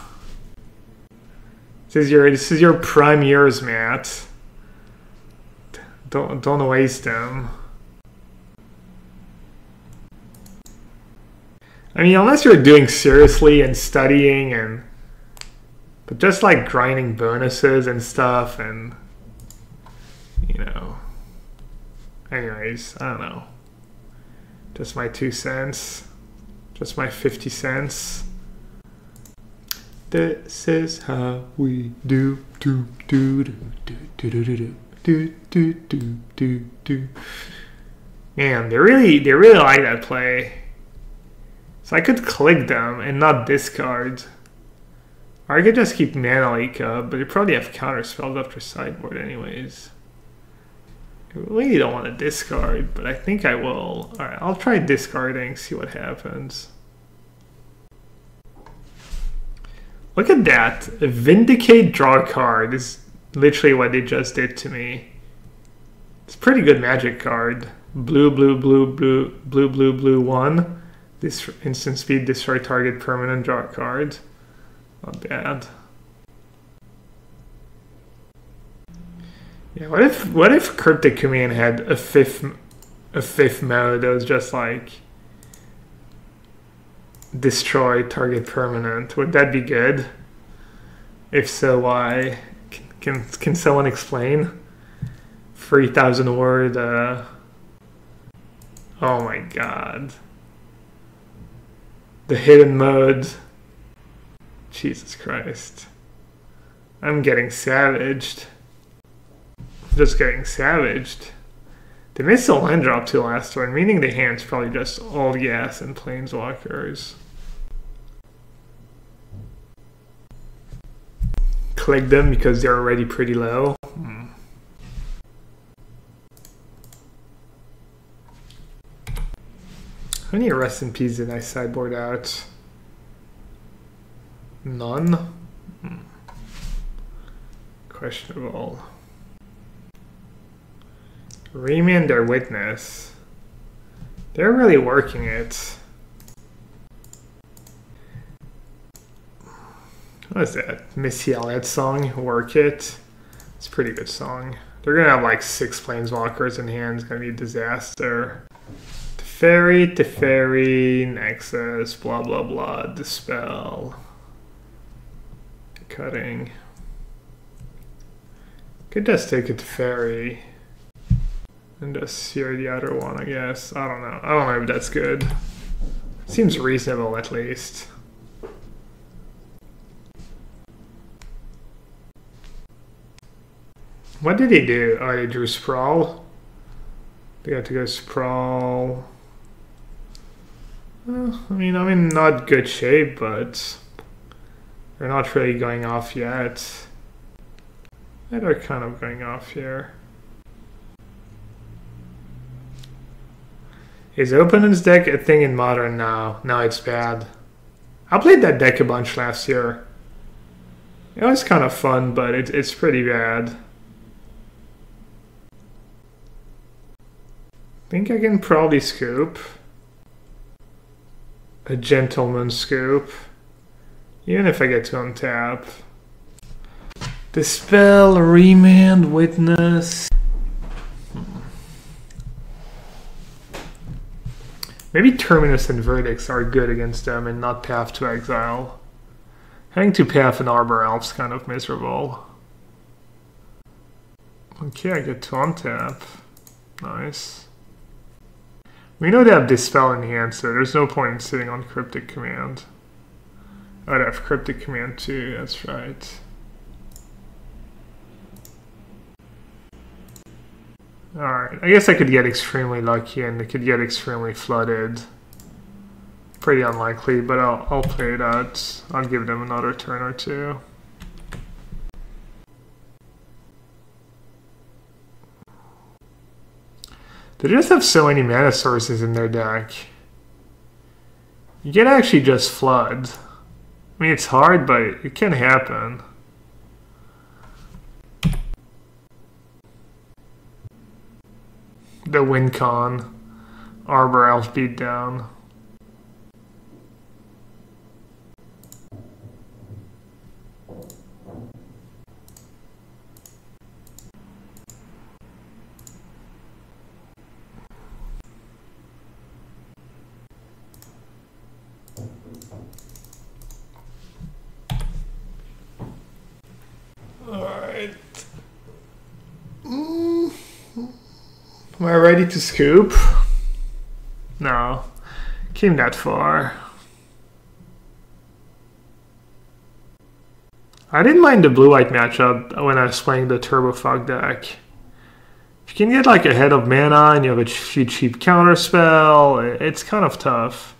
This is your prime years, Matt. Don't waste them. I mean, unless you're doing seriously and studying and... but just like grinding bonuses and stuff and... you know... anyways, I don't know. Just my 2 cents. Just my 50 cents. This is how we do. Man, they really like that play. So I could click them and not discard. Or I could just keep Mana Leak up, but you probably have counter spells after sideboard anyways. I really don't want to discard, but I think I will. Alright, I'll try discarding, see what happens. Look at that. Vindicate, draw a card is literally what they just did to me. It's a pretty good magic card. Blue, blue, blue, blue, blue, blue, blue, 1. This instant speed, destroy target permanent, draw a card. Not bad. Yeah, what if Cryptic Command had a fifth mode that was just like destroy target permanent? Would that be good? If so, why? Can someone explain? 3,000 word. Oh my god. The hidden mode. Jesus Christ. I'm getting savaged. Just getting savaged. They missed a land drop to last turn, meaning the hand's probably just all gas and planeswalkers. Click them because they're already pretty low. How many rest in peace did I sideboard out? None? Questionable. Remand their witness. They're really working it. What is that? Miss Yellowhat song? Work It? It's a pretty good song. They're gonna have like 6 planeswalkers in hand. It's gonna be a disaster. Teferi, Nexus, blah blah blah, Dispel. Cutting. Could just take a Teferi. And just sear the other one, I guess. I don't know. I don't know if that's good. Seems reasonable, at least. What did he do? Oh, they drew Sprawl. They got to go Sprawl. Well, I mean, I'm in not good shape, but they're not really going off yet. They're kind of going off here. Is opponent's deck a thing in Modern now? No, it's bad. I played that deck a bunch last year. It was kind of fun, but it's pretty bad. I think I can probably scoop. A gentleman scoop. Even if I get to untap. Dispel, Remand, Witness. Maybe Terminus and Verdicts are good against them and not Path to Exile. Having to Path an Arbor Elf's kind of miserable. Okay, I get to untap. Nice. We know they have Dispel in hand, so there's no point in sitting on Cryptic Command. I'd have Cryptic Command too, that's right. Alright, I guess I could get extremely lucky and it could get extremely flooded. Pretty unlikely, but I'll play it out. I'll give them another turn or two. They just have so many mana sources in their deck. You can actually just flood. I mean, it's hard, but it can happen. The win con. Arbor Elf beatdown. Alright. Am I ready to scoop? No. Came that far. I didn't mind the blue-white matchup when I was playing the Turbo Fog deck. If you can get like ahead of mana and you have a few cheap counterspell, it's kind of tough.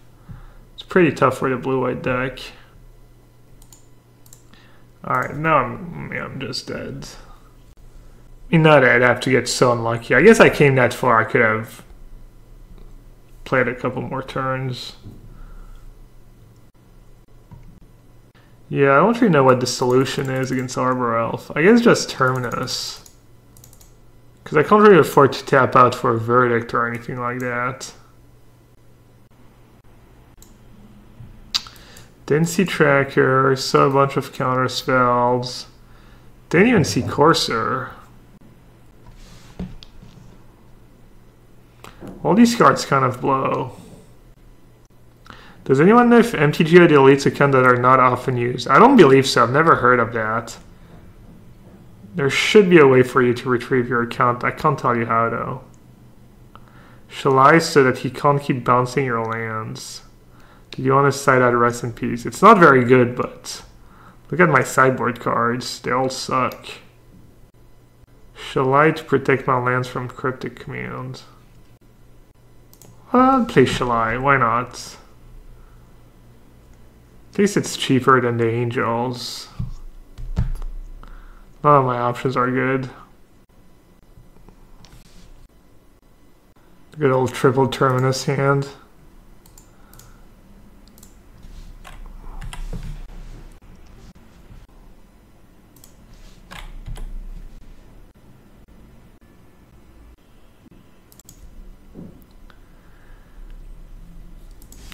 It's pretty tough for the blue-white deck. Alright, now I'm just dead. I mean, not dead, I have to get so unlucky. I guess I came that far, I could have played a couple more turns. Yeah, I don't really know what the solution is against Arbor Elf. I guess just Terminus. Because I can't really afford to tap out for a Verdict or anything like that. Didn't see Tracker, saw a bunch of counter spells. Didn't even see Courser. All these cards kind of blow. Does anyone know if MTGO deletes accounts that are not often used? I don't believe so. I've never heard of that. There should be a way for you to retrieve your account. I can't tell you how though. Shall I, so that he can't keep bouncing your lands? Do you want to cite out Rest in Peace? It's not very good, but look at my sideboard cards. They all suck. Shall I, to protect my lands from cryptic commands? I'll play Shall I. Why not? At least it's cheaper than the Angels. None of my options are good. Good old triple Terminus hand.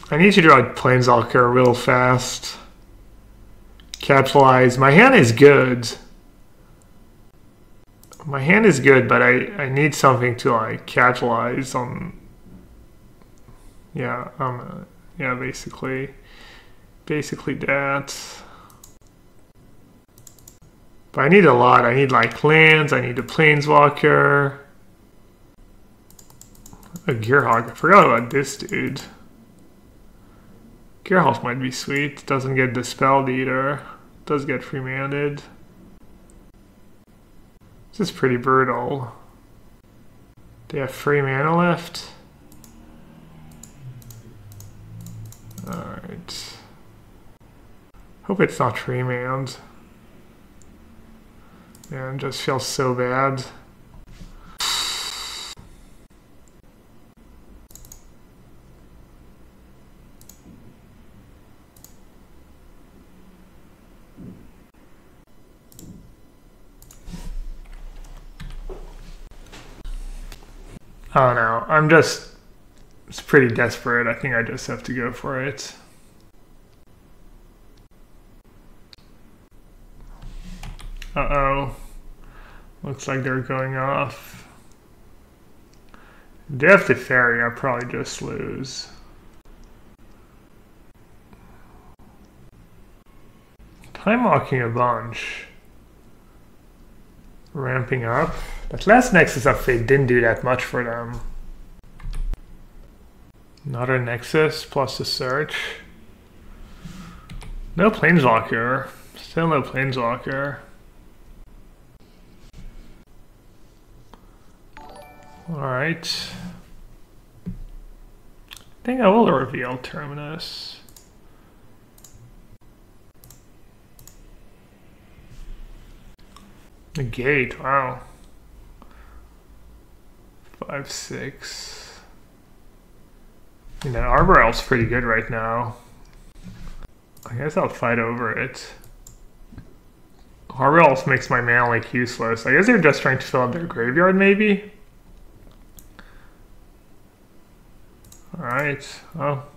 I need to draw a Planeswalker real fast. Capitalize. My hand is good. My hand is good, but I need something to like capitalize on. Yeah, yeah, basically that. But I need a lot. I need like lands. I need a Planeswalker. A Gearhawk. I forgot about this dude. Gearhawk might be sweet. Doesn't get dispelled either. Does get free-manded. This is pretty brutal. They have free mana left. Alright. Hope it's not free-manned. Man, it just feels so bad. I don't know. It's pretty desperate. I think I just have to go for it. Uh-oh. Looks like they're going off. If they have to ferry, I'll probably just lose. Time walking a bunch. Ramping up. That last Nexus of Fate didn't do that much for them. Another Nexus plus a search. No Planeswalker. Still no Planeswalker. Alright. I think I will reveal Terminus. A gate, wow. 5/6. I mean, that Arbor Elf's pretty good right now. I guess I'll fight over it. Arbor Elf makes my mana like useless. I guess they're just trying to fill up their graveyard, maybe? Alright, well.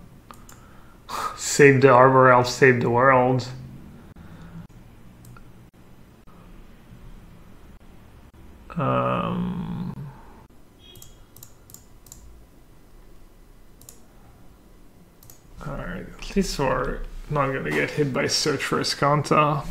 Save the Arbor Elf, save the world. Alright, at least we're not gonna get hit by Search for Escanta.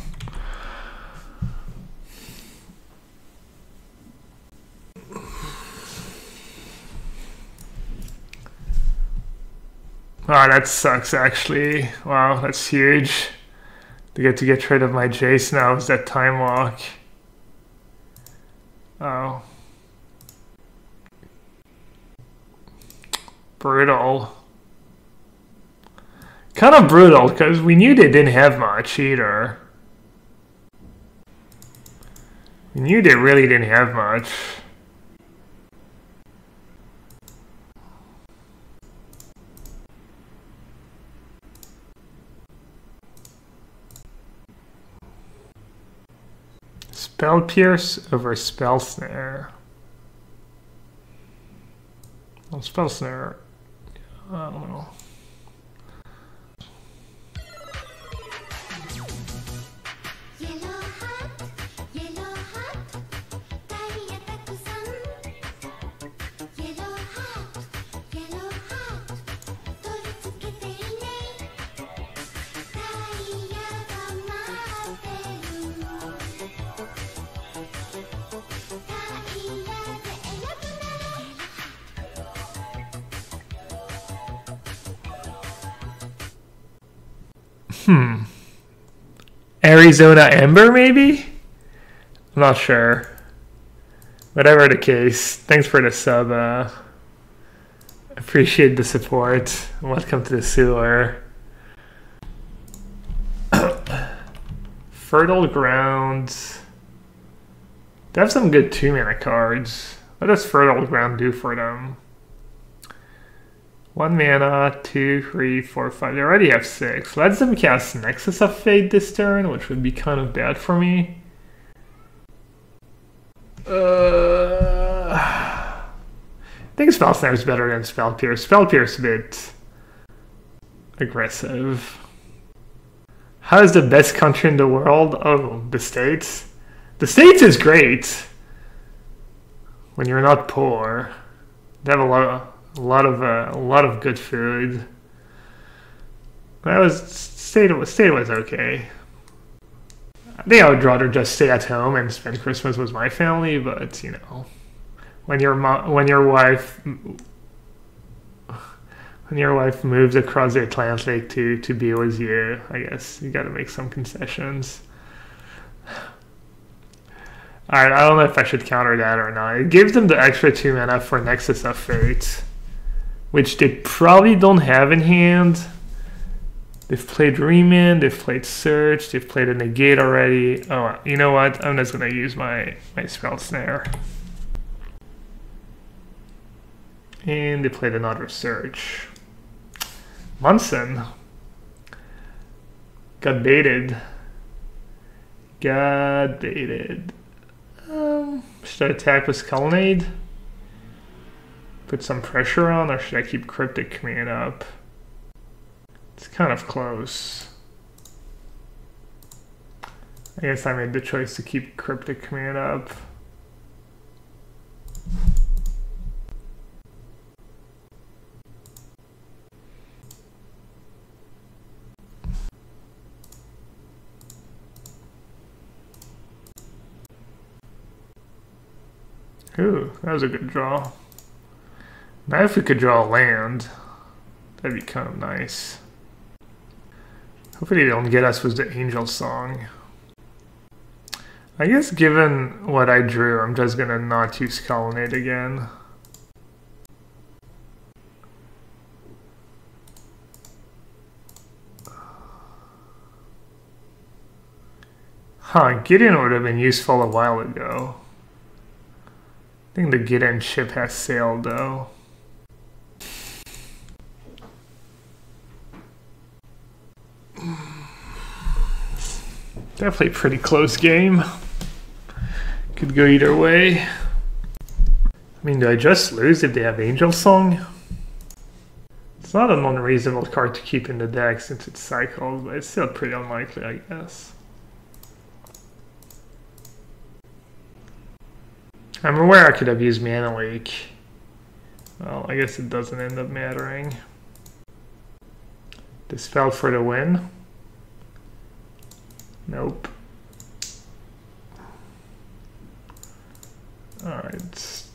Oh, that sucks actually. Wow, that's huge. To get rid of my Jace now is that Time Walk. Oh. Brutal. Kind of brutal, because we knew they didn't have much either. We knew they really didn't have much. Spell Pierce over Spell Snare. Well, Spell Snare, I don't know. Arizona Ember, maybe? I'm not sure. Whatever the case, thanks for the sub. Appreciate the support. Welcome to the sewer. Fertile Ground. They have some good 2-mana cards. What does Fertile Ground do for them? 1 mana, 2, 3, 4, 5. They already have 6. Lets them cast Nexus of Fate this turn, which would be kind of bad for me. I think Spell Snap is better than Spell Pierce. Spell Pierce is a bit aggressive. How is the best country in the world? Oh, the States. The States is great when you're not poor. They have a lot of good food. State was okay. I think I would rather just stay at home and spend Christmas with my family, but you know, when your wife moves across the Atlantic to be with you, I guess you got to make some concessions. Alright, I don't know if I should counter that or not. It gives them the extra 2 mana for Nexus of Fate, which they probably don't have in hand. They've played Remand, they've played Search, they've played a Negate already. Oh, you know what? I'm just going to use my Spell Snare. And they played another Search. Munson got baited. Got baited. Should I attack with Colonnade? Put some pressure on, or should I keep Cryptic Command up? It's kind of close. I guess I made the choice to keep Cryptic Command up. Ooh, that was a good draw. Now if we could draw a land, that'd be kind of nice. Hopefully they don't get us with the Angel Song. I guess given what I drew, I'm just gonna not use Colonnade again. Huh, Gideon would have been useful a while ago. I think the Gideon ship has sailed though. Definitely a pretty close game. Could go either way. I mean, do I just lose if they have Angel Song? It's not an unreasonable card to keep in the deck since it's cycled, but it's still pretty unlikely, I guess. I'm aware I could have used Mana Leak. Well, I guess it doesn't end up mattering. Dispel for the win. Nope. Alright,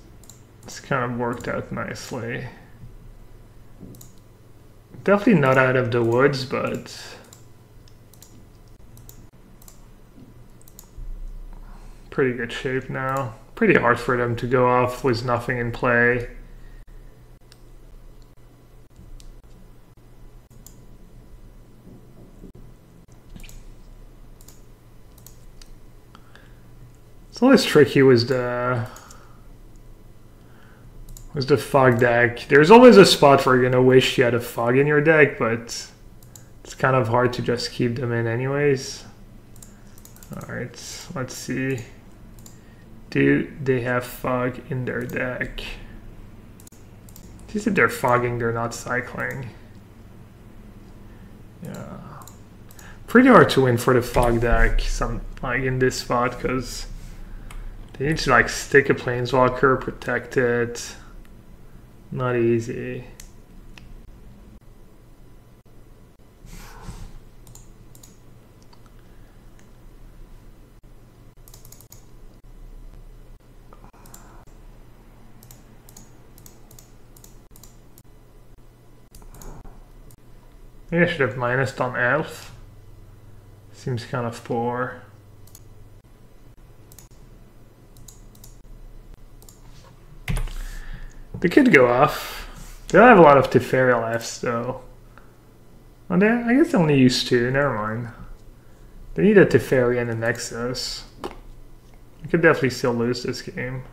it's kind of worked out nicely. Definitely not out of the woods, but pretty good shape now. Pretty hard for them to go off with nothing in play. It's always tricky with the fog deck. There's always a spot where you're gonna wish you had a fog in your deck, but it's kind of hard to just keep them in anyways. Alright, let's see. Do they have fog in their deck? Just if they're fogging, they're not cycling. Yeah. Pretty hard to win for the fog deck, like in this spot, because they need to like stick a planeswalker, protect it. Not easy. Maybe I should have minused on Elf. Seems kind of poor. They could go off. They don't have a lot of Teferi left, though. Well, I guess they only used 2. Never mind. They need a Teferi and a Nexus. You could definitely still lose this game.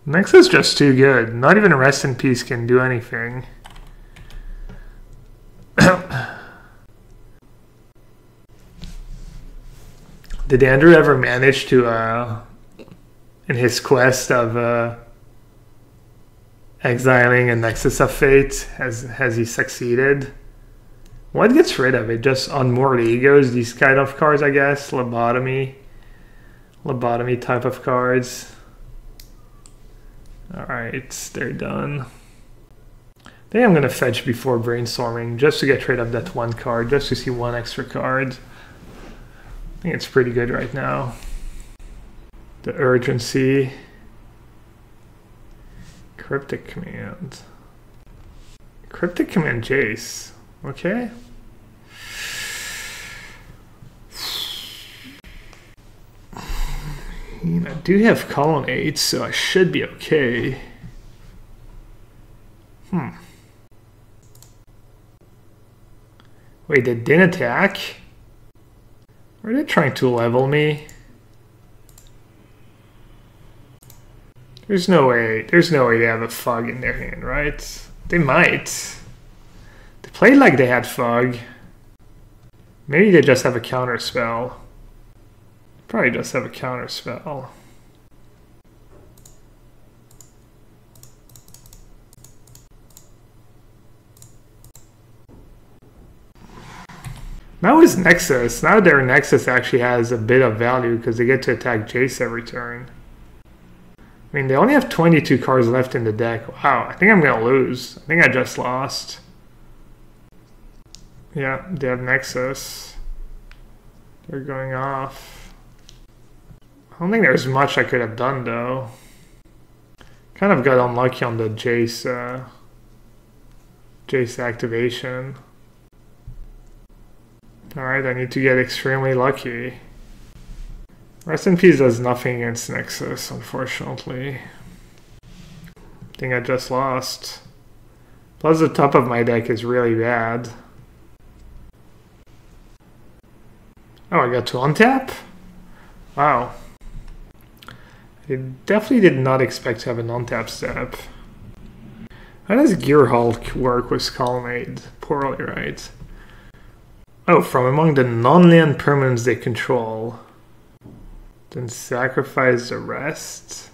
Nexus is just too good. Not even Rest in Peace can do anything. Did Andrew ever manage to, in his quest of exiling a Nexus of Fate, has he succeeded? What gets rid of it? Just unmoored egos, these kind of cards, I guess. Lobotomy type of cards. Alright, they're done. I think I'm gonna fetch before brainstorming just to get rid of that one card, just to see one extra card. I think it's pretty good right now. The urgency. Cryptic command. Cryptic command Jace. Okay. I do have colonnade, so I should be okay. Wait, they didn't attack? Are they trying to level me? There's no way they have a fog in their hand, right? They might. They played like they had fog. Maybe they just have a counter spell. Probably just have a counter spell. Now is Nexus. Now their Nexus actually has a bit of value because they get to attack Jace every turn. I mean, they only have 22 cards left in the deck. Wow, I think I'm going to lose. I think I just lost. Yeah, they have Nexus. They're going off. I don't think there's much I could have done, though. Kind of got unlucky on the Jace activation. Alright, I need to get extremely lucky. Rest in Peace does nothing against Nexus, unfortunately. I think I just lost. Plus the top of my deck is really bad. Oh, I got to untap? Wow. I definitely did not expect to have an untap step. How does Gear Hulk work with Colonnade? Poorly, right? Oh, from among the non-land permanents they control. Then sacrifice the rest.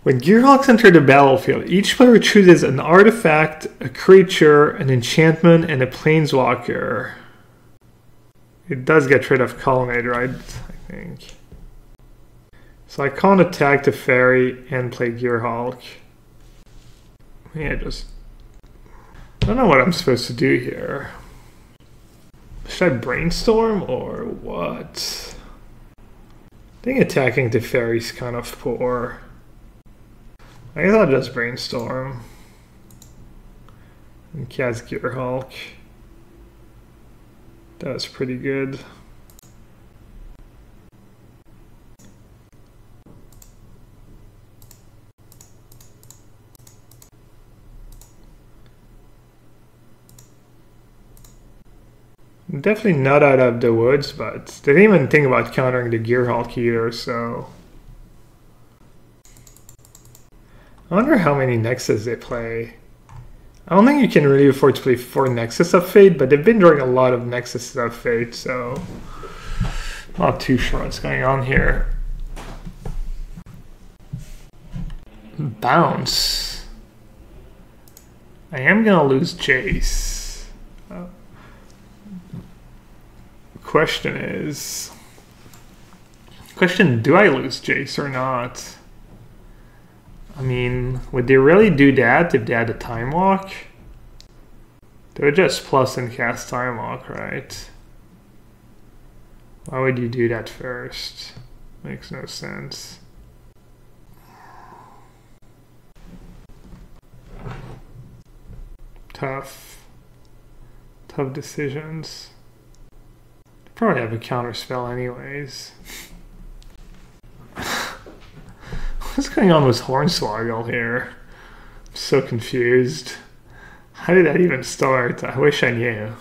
When Gearhulks enter the battlefield, each player chooses an artifact, a creature, an enchantment, and a planeswalker. It does get rid of Colonnade, right? I think. So I can't attack the fairy and play Gearhulk. Yeah, I don't know what I'm supposed to do here. Should I brainstorm or what? I think attacking the fairy is kind of poor. I guess I'll just brainstorm. And cast Gearhulk. That was pretty good. Definitely not out of the woods, but they didn't even think about countering the Gearhulk either, so... I wonder how many Nexus they play. I don't think you can really afford to play 4 Nexus of Fate, but they've been drawing a lot of Nexus of Fate, so... Not too sure what's going on here. Bounce. I am gonna lose Jace. Question, do I lose Jace or not? I mean, would they really do that if they had a Time Walk? They would just plus and cast Time Walk, right? Why would you do that first? Makes no sense. Tough decisions. Probably have a counter spell anyways. What's going on with Hornswoggle here? I'm so confused. How did that even start? I wish I knew.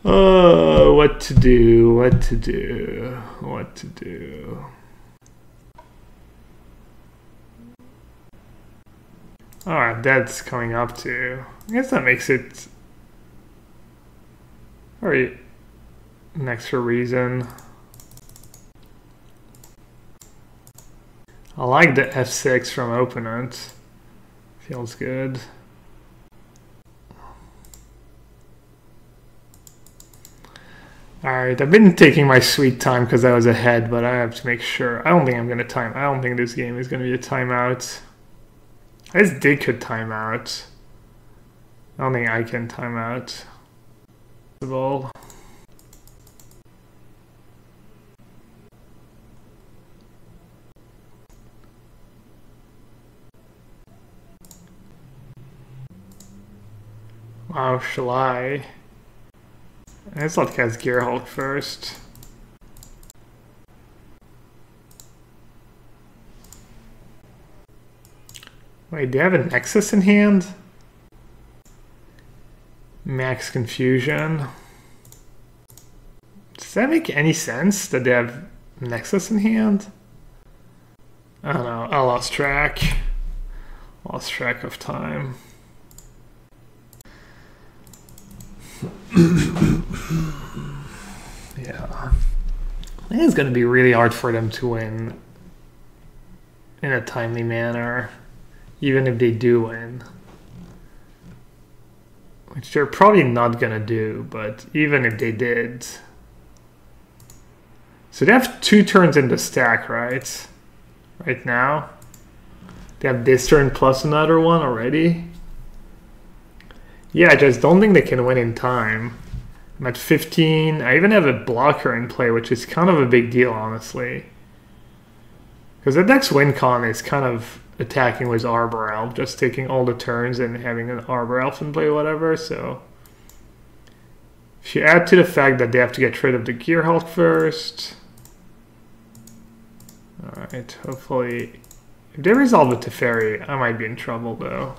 Oh, what to do, what to do, what to do. Alright, that's coming up too. I guess that makes it an extra reason. I like the F6 from opponent. Feels good. Alright, I've been taking my sweet time because I was ahead, but I have to make sure. I don't think I'm going to time. I don't think this game is going to be a timeout. This Dig could time out. I don't think I can time out. Wow, shall I? Let's let cast Gearhulk first. Wait, do you have a Nexus in hand? Max Confusion. Does that make any sense that they have Nexus in hand? I don't know, I lost track. Lost track of time. Yeah. I think it's going to be really hard for them to win in a timely manner, even if they do win. Which they're probably not going to do, but even if they did. So they have 2 turns in the stack, right? Right now. They have this turn plus another one already. Yeah, I just don't think they can win in time. I'm at 15. I even have a blocker in play, which is kind of a big deal, honestly. Because the next win con is kind of attacking with Arbor Elf, just taking all the turns and having an Arbor Elf in play or whatever, so... If you add to the fact that they have to get rid of the Gearhulk first... Alright, hopefully... If they resolve the Teferi, I might be in trouble, though.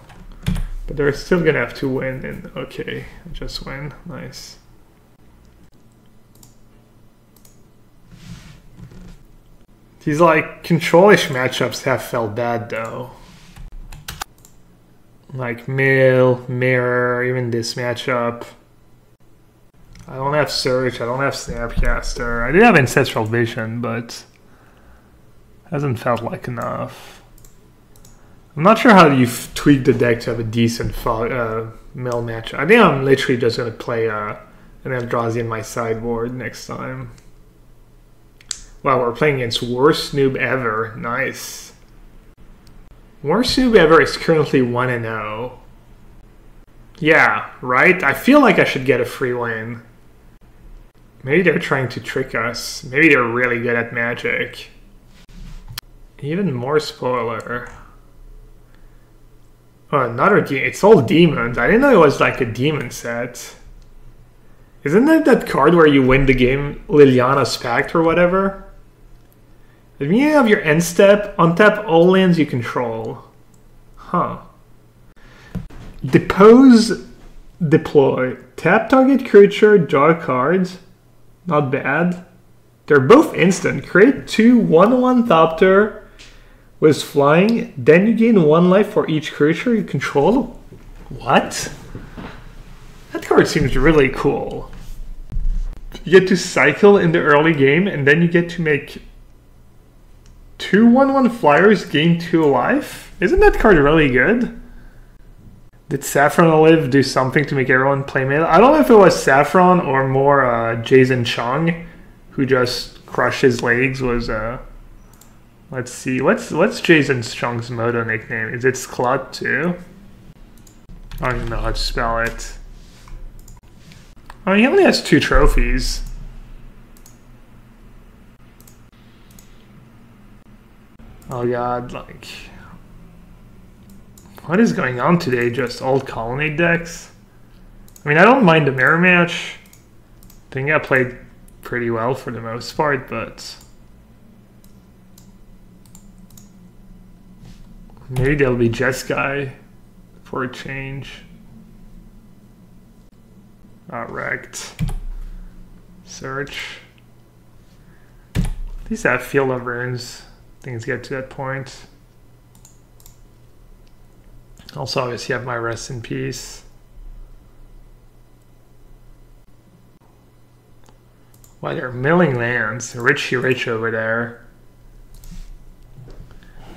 But they're still gonna have to win, and okay, just win. Nice. These like control-ish matchups have felt bad though. Like Mill, Mirror, even this matchup. I don't have Search, I don't have Snapcaster. I did have Ancestral Vision, but hasn't felt like enough. I'm not sure how you've tweaked the deck to have a decent Mill match. I think I'm literally just going to play an Eldrazi in my sideboard next time. Wow, we're playing against Worst Noob Ever. Nice. Worst Noob Ever is currently 1-0. Yeah, right? I feel like I should get a free win. Maybe they're trying to trick us. Maybe they're really good at Magic. Even more spoiler. Oh, another demon. It's all demons. I didn't know it was like a demon set. Isn't that card where you win the game, Liliana's Pact or whatever? If you have your end step, untap all lands you control. Huh. Depose, deploy. Tap target creature, draw cards. Not bad. They're both instant. Create 2 1/1 Thopter with flying, then you gain 1 life for each creature you control. What? That card seems really cool. You get to cycle in the early game, and then you get to make 2 1/1 flyers gain 2 life? Isn't that card really good? Did Saffron Olive do something to make everyone play melee? I don't know if it was Saffron or more Jason Chung, who just crushed his legs. Was let's see, what's Jason Chung's Moto nickname? Is it Sklut too? I don't even know how to spell it. Oh, he only has 2 trophies. Oh god, like... What is going on today? Just old colonnade decks? I mean, I don't mind the mirror match. I think I played pretty well for the most part, but... Maybe there'll be Jeskai for a change. Wrecked. Search. At least I have Field of Runes. Things get to that point. Also, obviously, have my Rest in Peace. Why, they're milling lands. Richie Rich over there.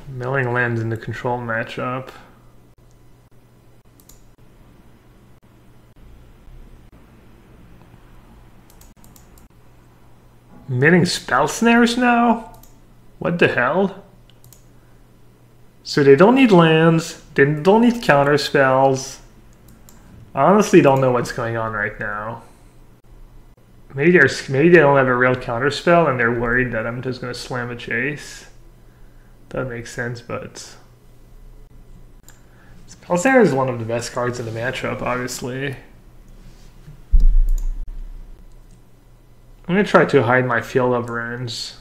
Milling lands in the control matchup. Milling spell snares now? What the hell? So they don't need lands, they don't need counter spells. I honestly don't know what's going on right now. Maybe they don't have a real counter spell and they're worried that I'm just gonna slam a chase. That makes sense, but spell snare is one of the best cards in the matchup, obviously. I'm gonna try to hide my Field of Runes.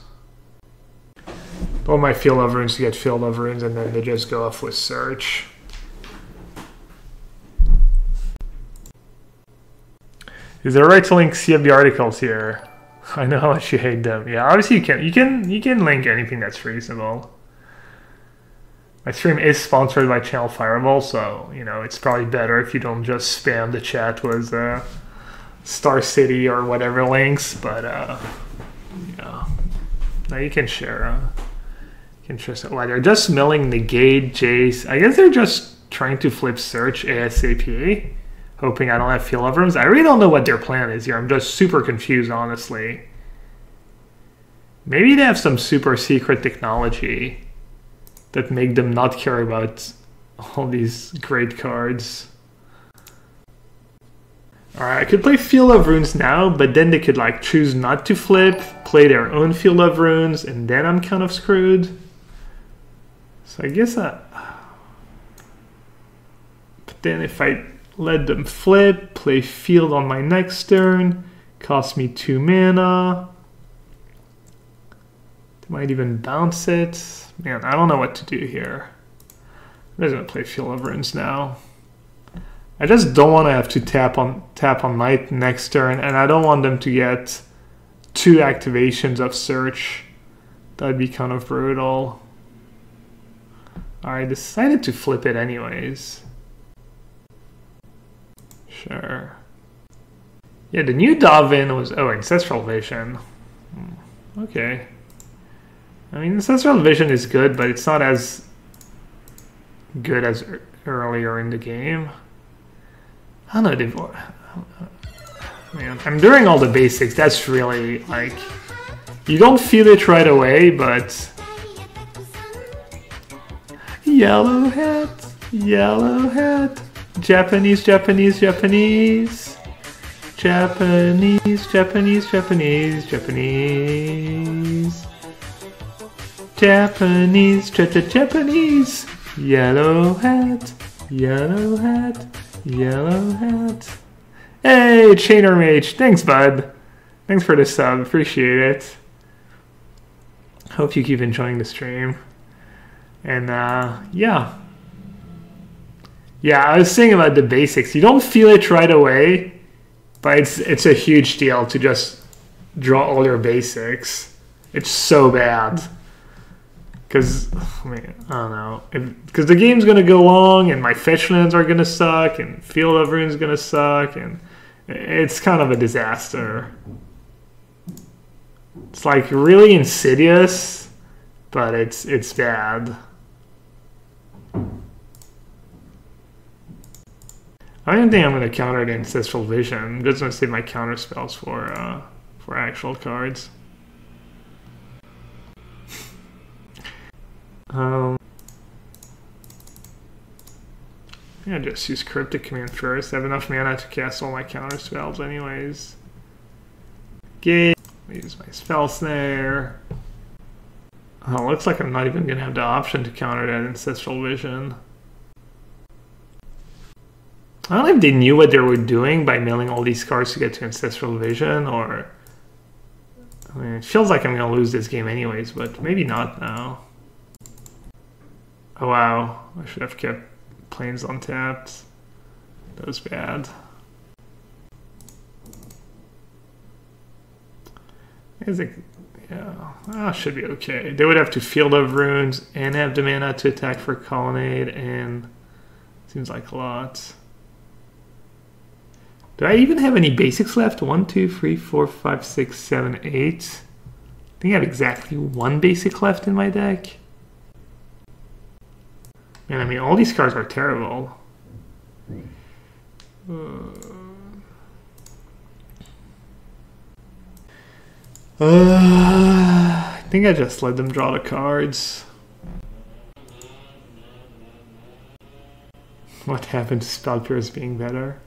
All my Field of Runes to get Field of Runes, and then they just go off with Search. Is there a right to link CFB articles here? I know how much you hate them. Yeah, obviously you can link anything that's reasonable. My stream is sponsored by Channel Fireball, so you know it's probably better if you don't just spam the chat with Star City or whatever links. But yeah, now you can share. Interesting. Why they're just milling Negate, Jace. I guess they're just trying to flip Search ASAP, hoping I don't have Field of Runes. I really don't know what their plan is here. I'm just super confused, honestly. Maybe they have some super secret technology that make them not care about all these great cards. Alright, I could play Field of Runes now, but then they could like choose not to flip, play their own Field of Runes, and then I'm kind of screwed. So I guess but then if I let them flip, play Field on my next turn, cost me 2 mana. They might even bounce it. Man, I don't know what to do here. I'm just gonna play Field of Runes now. I just don't want to have to tap on night next turn, and I don't want them to get 2 activations of Search. That'd be kind of brutal. I decided to flip it anyways. Sure. Yeah, the new Davin was... Oh, Ancestral Vision. Okay. I mean, Ancestral Vision is good, but it's not as good as earlier in the game. I don't know. Man, I'm doing all the basics. That's really, like... You don't feel it right away, but... Yellowhat, Yellowhat, Japanese, Japanese, Japanese, Japanese, Japanese, Japanese, Japanese, Japanese, Japanese, Yellowhat, Yellowhat, Yellowhat. Hey, Chainer Mage, thanks, bud. Thanks for the sub, appreciate it. Hope you keep enjoying the stream. And yeah, I was saying about the basics. You don't feel it right away, but it's a huge deal to just draw all your basics. It's so bad because I don't know, because the game's gonna go long, and my fetch lands are gonna suck, and Field of Runes gonna suck, and it's kind of a disaster. It's like really insidious, but it's bad. I don't think I'm going to counter the Ancestral Vision. I'm just going to save my counter spells for actual cards. Yeah, just use Cryptic Command first. I have enough mana to cast all my counter spells anyways. Okay, use my Spell Snare. Oh, looks like I'm not even gonna have the option to counter that Ancestral Vision. I don't know if they knew what they were doing by milling all these cards to get to Ancestral Vision, or... I mean, it feels like I'm gonna lose this game anyways, but maybe not now. Oh wow, I should have kept Plains untapped. That was bad. I think, yeah, should be okay. They would have to Field of Runes and have the mana to attack for Colonnade, and seems like a lot. Do I even have any basics left? 1, 2, 3, 4, 5, 6, 7, 8. I think I have exactly 1 basic left in my deck. And I mean, all these cards are terrible. I think I just let them draw the cards. What happened to Spell Pierce being better?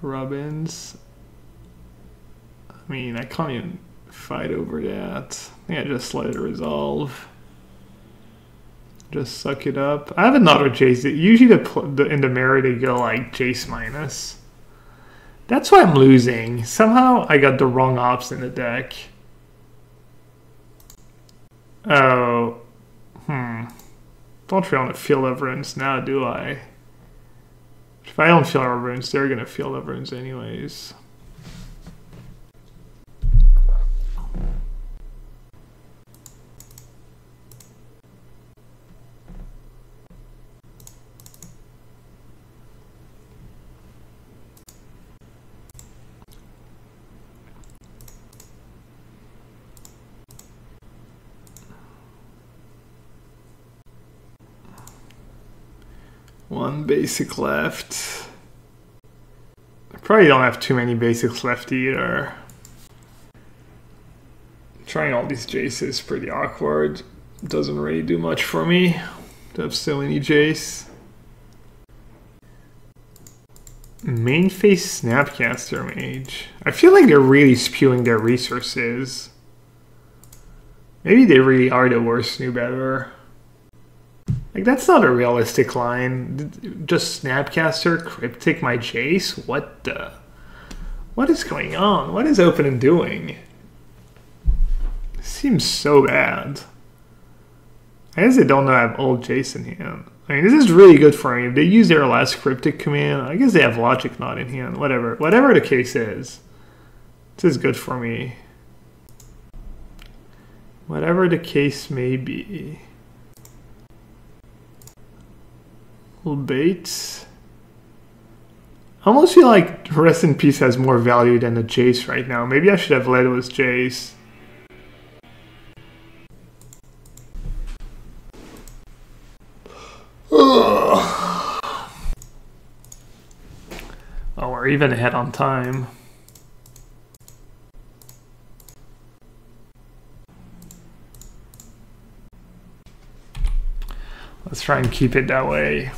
Robins. I mean, I can't even fight over that. I think I just let it resolve. Just suck it up. I have another Jace. Usually in the mirror they go like Jace minus. That's why I'm losing. Somehow I got the wrong ops in the deck. Oh. Don't feel on the Field of Runes now, do I? If I don't Field of Runes, they're gonna Field of Runes anyways. One basic left. I probably don't have too many basics left either. Trying all these Jaces is pretty awkward. Doesn't really do much for me to have so many Jace. Main face Snapcaster Mage. I feel like they're really spewing their resources. Maybe they really are the worst new better. Like, that's not a realistic line. Just Snapcaster, Cryptic, my Jace? What the? What is going on? What is Open doing? This seems so bad. I guess they don't know I have old Jace in hand. I mean, this is really good for me. If they use their last Cryptic command, I guess they have Logic Knot in hand. Whatever. Whatever the case is. This is good for me. Whatever the case may be. Little bait. I almost feel like Rest in Peace has more value than the Jace right now. Maybe I should have led with Jace. Oh, we're even ahead on time. Let's try and keep it that way.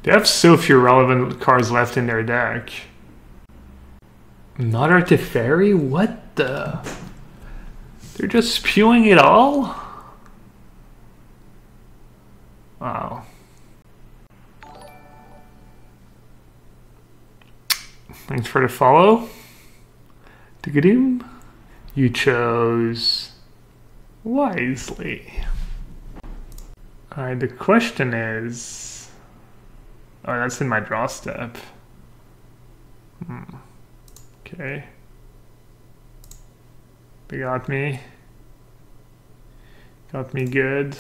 They have so few relevant cards left in their deck. Another Teferi? What the? They're just spewing it all? Wow. Thanks for the follow. Tigadoom. You chose wisely. Alright, the question is... Oh, that's in my draw step. Okay. They got me. Got me good.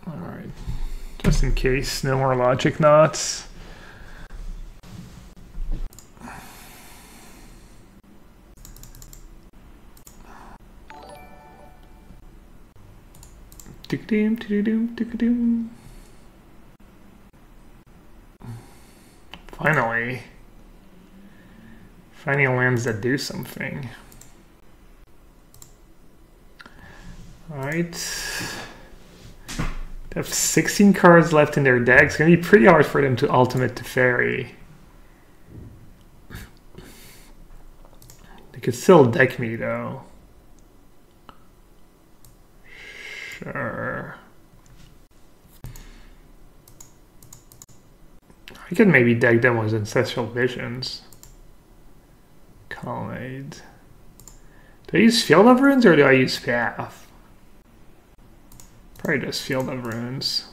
Alright. Just in case, no more Logic Knots. Tick-a-doom, tick-a-doom, tick-a-doom. Finally. Any lands that do something. Alright. They have 16 cards left in their deck. It's going to be pretty hard for them to ultimate Teferi. They could still deck me though. Sure. I could maybe deck them with Ancestral Visions. Colonnade. Do I use Field of Runes or do I use Path? Probably just Field of Runes.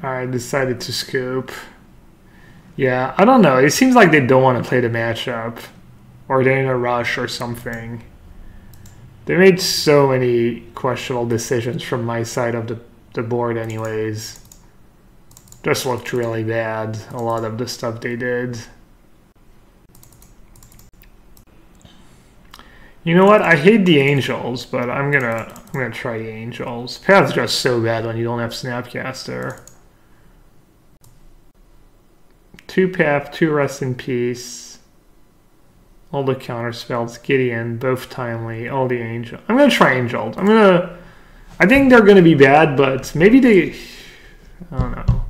I decided to scoop. Yeah, I don't know. It seems like they don't want to play the matchup. Or they're in a rush or something. They made so many questionable decisions from my side of the board anyways. Just looked really bad, a lot of the stuff they did. You know what? I hate the Angels, but I'm gonna try the Angels. Path's just so bad when you don't have Snapcaster. 2 Path, 2 Rest in Peace. All the counter spells, Gideon, both timely, all the Angel. I'm gonna try Angels. I think they're gonna be bad, but maybe they, I don't know.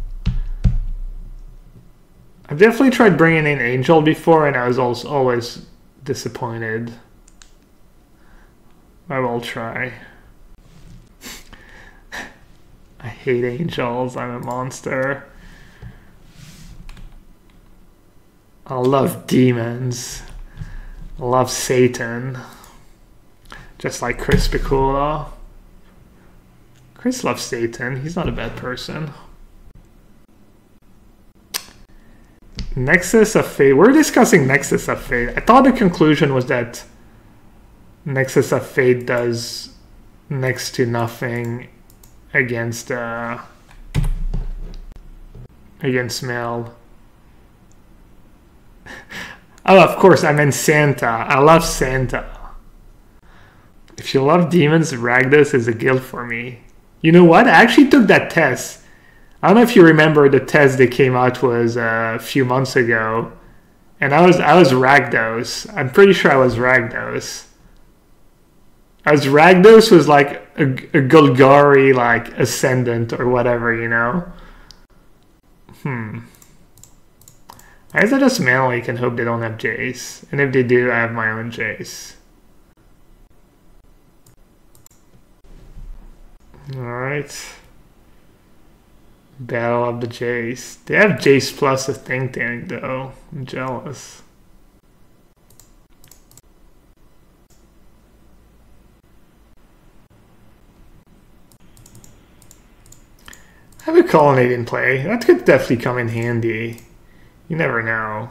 I've definitely tried bringing in Angel before and I was also always disappointed. I will try. I hate Angels, I'm a monster. I love demons. I love Satan. Just like Chris Piccola. Chris loves Satan. He's not a bad person. Nexus of Fate. We're discussing Nexus of Fate. I thought the conclusion was that Nexus of Fate does next to nothing against Mel. Oh, of course, I meant Santa. I love Santa. If you love demons, Ragdos is a guild for me. You know what? I actually took that test. I don't know if you remember the test that came out was a few months ago. And I was Ragdos. I'm pretty sure I was Ragdos. Ragdos was like a Golgari, like, ascendant or whatever, you know? I guess I just manually can hope they don't have Jace. And if they do, I have my own Jace. Alright. Battle of the Jace. They have Jace plus a Think Tank though. I'm jealous. I have a Colonnade in play. That could definitely come in handy. You never know.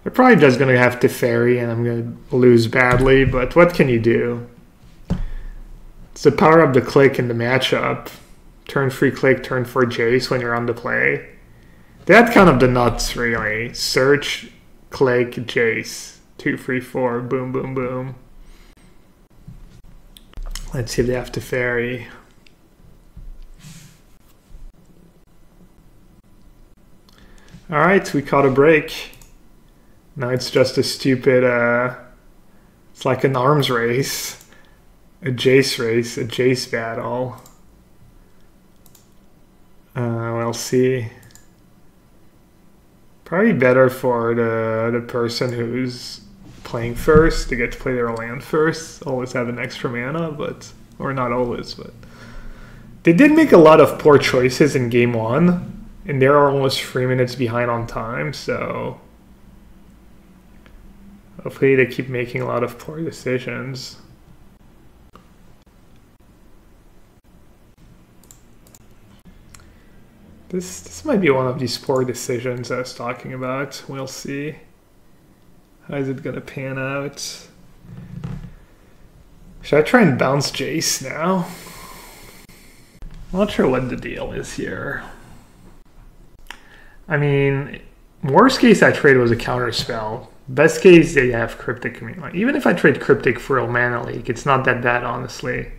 They're probably just going to have Teferi and I'm going to lose badly, but what can you do? It's the power of the click in the matchup. Turn 3 click, turn 4 Jace when you're on the play. That's kind of the nuts, really. Search, click, Jace. 2, 3, 4, boom, boom, boom. Let's see if they have Teferi. Alright, we caught a break. Now it's just a stupid, it's like an arms race. A Jace race, a Jace battle. We'll see. Probably better for the person who's playing first to get to play their land first. Always have an extra mana, but, or not always, but. They did make a lot of poor choices in game 1. And they're almost 3 minutes behind on time, so hopefully they keep making a lot of poor decisions. This might be one of these poor decisions I was talking about. We'll see. How is it gonna pan out? Should I try and bounce Jace now? I'm not sure what the deal is here. I mean, worst case I trade was a counter spell. Best case they have Cryptic. Even if I trade Cryptic for a Mana Leak, it's not that bad, honestly.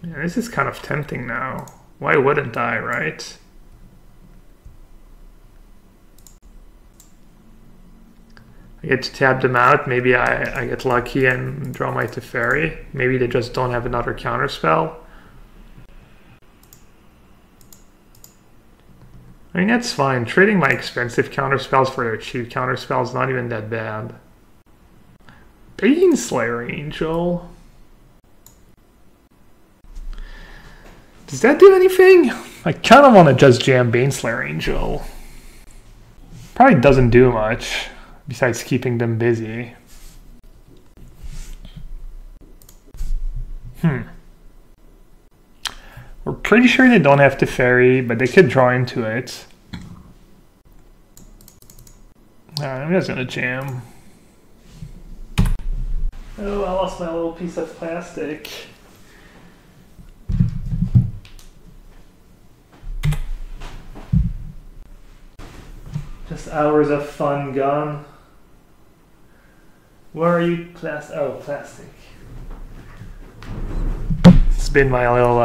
Yeah, this is kind of tempting now. Why wouldn't I, right? I get to tap them out. Maybe I get lucky and draw my Teferi. Maybe they just don't have another counterspell. I mean, that's fine. Trading my expensive counterspells for their cheap counterspells is not even that bad. Baneslayer Angel. Does that do anything? I kind of want to just jam Baneslayer Angel. Probably doesn't do much, besides keeping them busy. We're pretty sure they don't have Teferi, but they could draw into it. I'm just gonna jam. Oh, I lost my little piece of plastic. Just hours of fun gone. Where are you? Oh, plastic. It's been my little,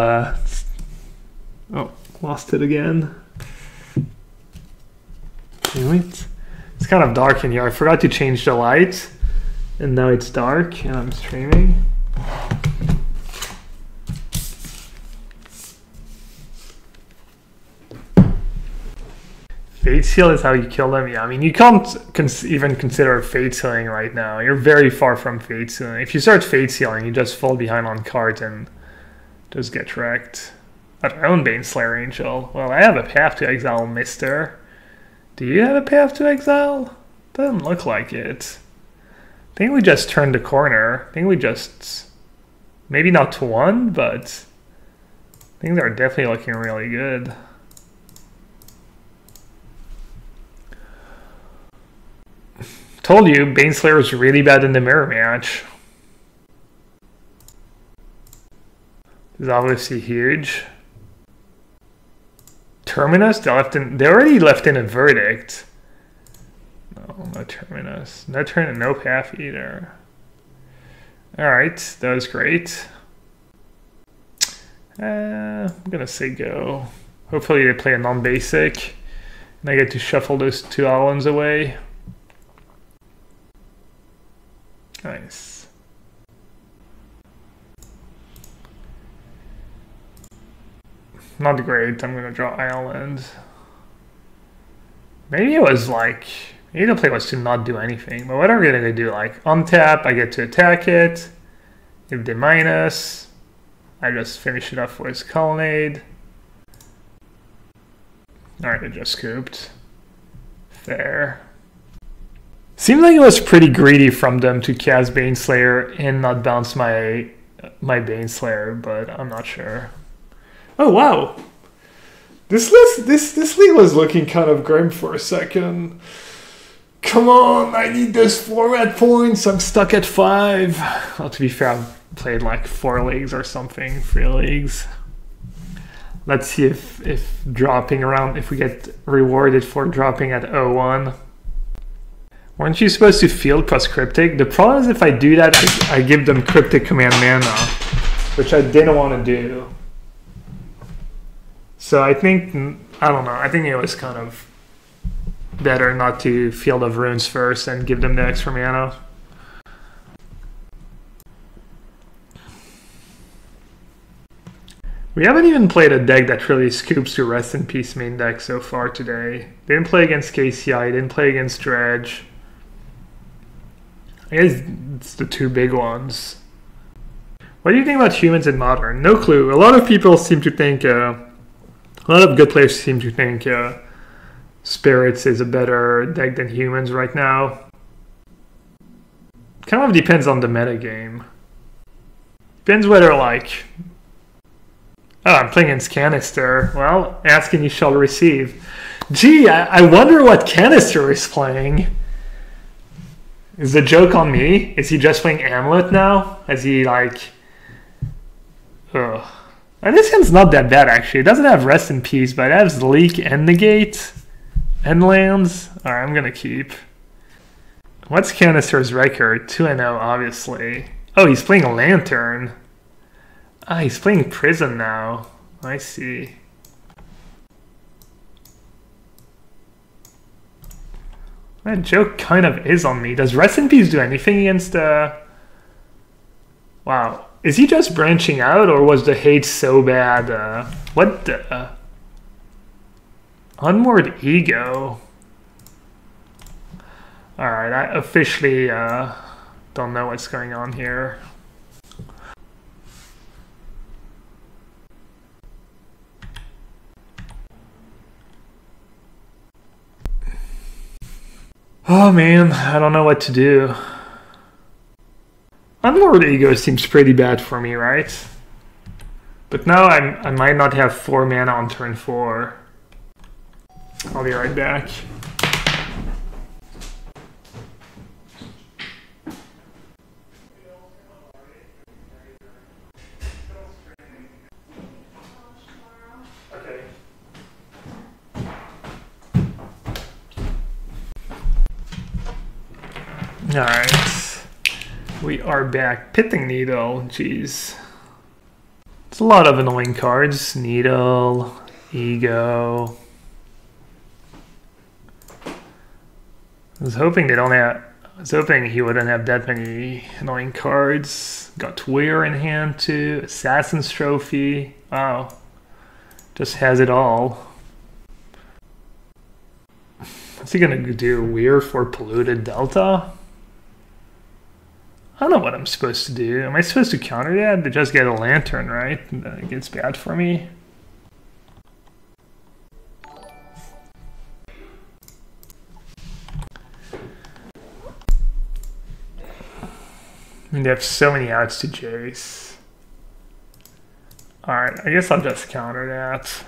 oh, lost it again. Damn it. It's kind of dark in here. I forgot to change the light. And now it's dark and I'm streaming. Fate Seal is how you kill them? Yeah, I mean, you can't even consider Fate Sealing right now. You're very far from Fate Sealing. If you start Fate Sealing, you just fall behind on cards and just get wrecked. I own Baneslayer Angel. Well, I have a Path to Exile, mister. Do you have a Path to Exile? Doesn't look like it. I think we just turned the corner. I think we just... Maybe not to one, but... things are definitely looking really good. Told you, Baneslayer is really bad in the mirror match. This is obviously huge. Terminus? They already left in a verdict. No Terminus. No path either. Alright, that was great. I'm gonna say go. Hopefully they play a non-basic. And I get to shuffle those two islands away. Nice. Not great. I'm gonna draw island. Maybe it was like... maybe the play was to not do anything. But what are we gonna do? Like, untap, I get to attack it. If they minus, I just finish it off with Colonnade. Alright, I just scooped. Fair. Seems like it was pretty greedy from them to cast Baneslayer and not bounce my Baneslayer, but I'm not sure. Oh wow! This league was looking kind of grim for a second. Come on, I need those format points. I'm stuck at 5. Well, to be fair, I've played like 4 leagues or something, 3 leagues. Let's see if dropping around, if we get rewarded for dropping at 0-1. Weren't you supposed to field plus Cryptic? The problem is if I do that, I give them Cryptic Command mana, which I didn't want to do. So I think, I don't know, I think it was kind of better not to Field of Runes first and give them the extra mana. We haven't even played a deck that really scoops to Rest in Peace main deck so far today. Didn't play against KCI, didn't play against Dredge. I guess it's the 2 big ones. What do you think about Humans in Modern? No clue. A lot of people seem to think, a lot of good players seem to think Spirits is a better deck than Humans right now. Kind of depends on the metagame. Depends whether like... oh, I'm playing against Canister. Well, ask and you shall receive. Gee, I wonder what Canister is playing. Is the joke on me? Is he just playing Amulet now? Is he like... ugh. And this hand's not that bad actually. It doesn't have Rest in Peace, but it has Leak and Negate. And lands. Alright, I'm gonna keep. What's Canister's record? 2-0, obviously. Oh, he's playing a Lantern. Ah, he's playing prison now. I see. That joke kind of is on me. Does Rest in Peace do anything against Wow. Is he just branching out, or was the hate so bad? What the... Unmoored Ego. Alright, I officially don't know what's going on here. Oh man, I don't know what to do. Unmoored Ego seems pretty bad for me, right? But now I might not have 4 mana on turn 4. I'll be right back. Okay. Alright. We are back. Pitting Needle, jeez. It's a lot of annoying cards. Needle, Ego. I was hoping he wouldn't have that many annoying cards. Got Weir in hand too. Assassin's Trophy. Wow. Just has it all. What's he gonna do? Weir for Polluted Delta? I don't know what I'm supposed to do. Am I supposed to counter that? To just get a Lantern, right? That gets bad for me. I mean, they have so many outs to Jace. Alright, I guess I'll just counter that.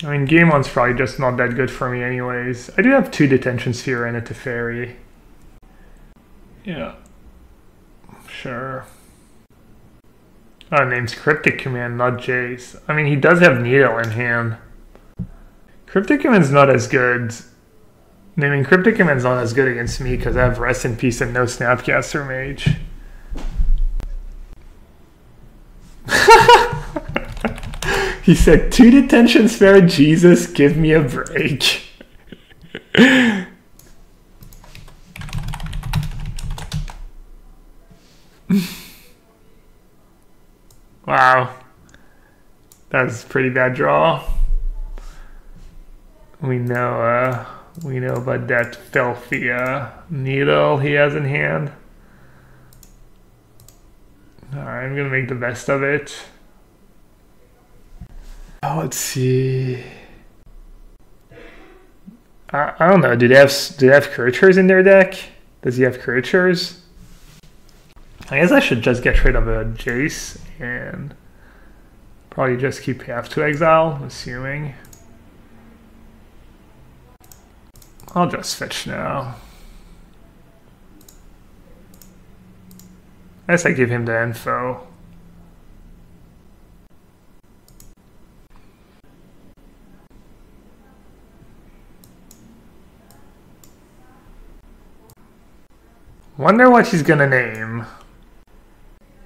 I mean, game 1's probably just not that good for me anyways. I do have 2 Detention Sphere and a Teferi. Yeah. Sure. Oh, name's Cryptic Command, not Jace. I mean, he does have Needle in hand. Cryptic Command's not as good. Naming Cryptic Command's not as good against me because I have Rest in Peace and no Snapcaster Mage. He said 2 Detention Sphere, Jesus, give me a break. Wow. That's a pretty bad draw. We know about that filthy Needle he has in hand. Alright, I'm gonna make the best of it. Oh, let's see. I don't know. Do they have creatures in their deck? Does he have creatures? I guess I should just get rid of a Jace and probably just keep Path to Exile, assuming. I'll just fetch now. I guess I give him the info. Wonder what he's gonna name.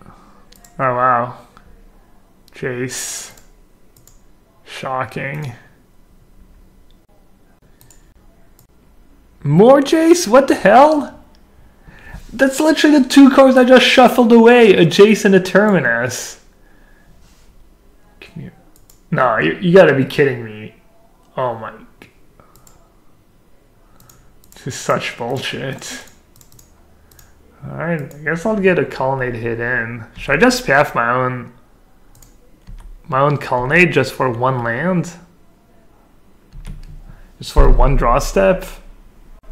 Oh wow. Jace. Shocking. More Jace? What the hell? That's literally the 2 cards I just shuffled away. A Jace and a Terminus. No, you gotta be kidding me. Oh my. This is such bullshit. Alright, I guess I'll get a Colonnade hit in. Should I just path my own Colonnade just for 1 land? Just for 1 draw step? I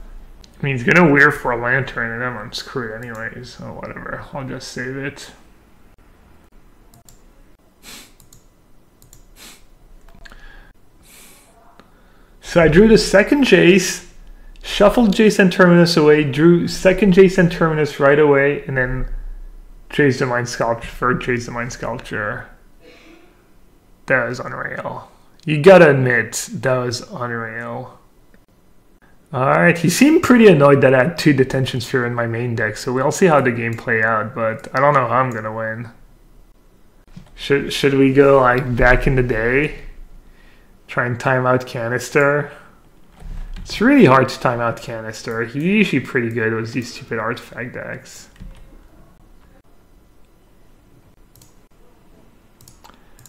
mean, he's gonna Weir for a Lantern and then I'm screwed anyways, so whatever. I'll just save it. So I drew the 2nd Jace, shuffled Jace and Terminus away, drew 2nd Jace and Terminus right away, and then Jace the Mind Sculpture for Jace the Mind Sculpture. That was unreal. You gotta admit, that was unreal. Alright, he seemed pretty annoyed that I had 2 detention sphere in my main deck, so we'll see how the game play out, but I don't know how I'm gonna win. Should we go like back in the day? Try and time out Canister? It's really hard to time out Canister. He's usually pretty good with these stupid artifact decks.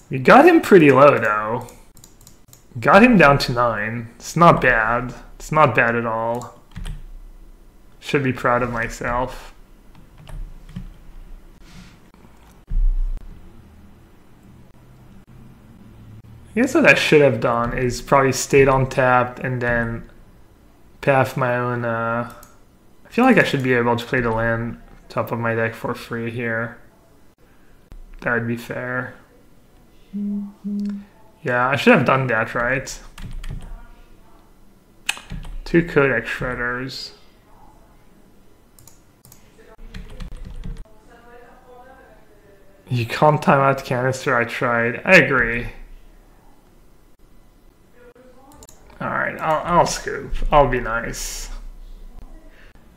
We got him pretty low though. Got him down to 9. It's not bad. It's not bad at all. Should be proud of myself. I guess what I should have done is probably stayed on tapped and then path my own. I feel like I should be able to play the land top of my deck for free here. That would be fair. Yeah, I should have done that, right? 2 Codex Shredders. You can't time out Canister, I tried. I agree. Alright, I'll scoop. I'll be nice.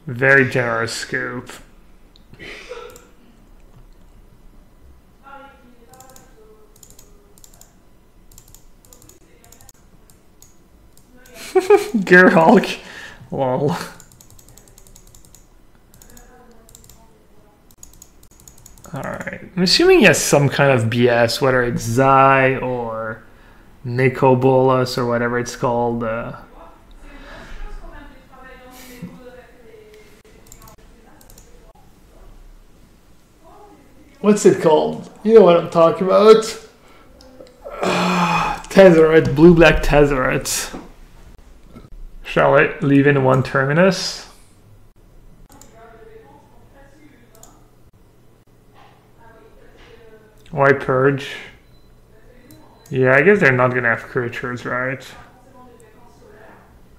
Very generous scoop. Gerhulk. Lol. Alright. I'm assuming he has some kind of BS, whether it's Zai or Nicobolus or whatever it's called. What's it called? You know what I'm talking about. Tezzeret, blue-black Tezzeret. Shall I leave in 1 Terminus? Why Purge? Yeah, I guess they're not gonna have creatures, right?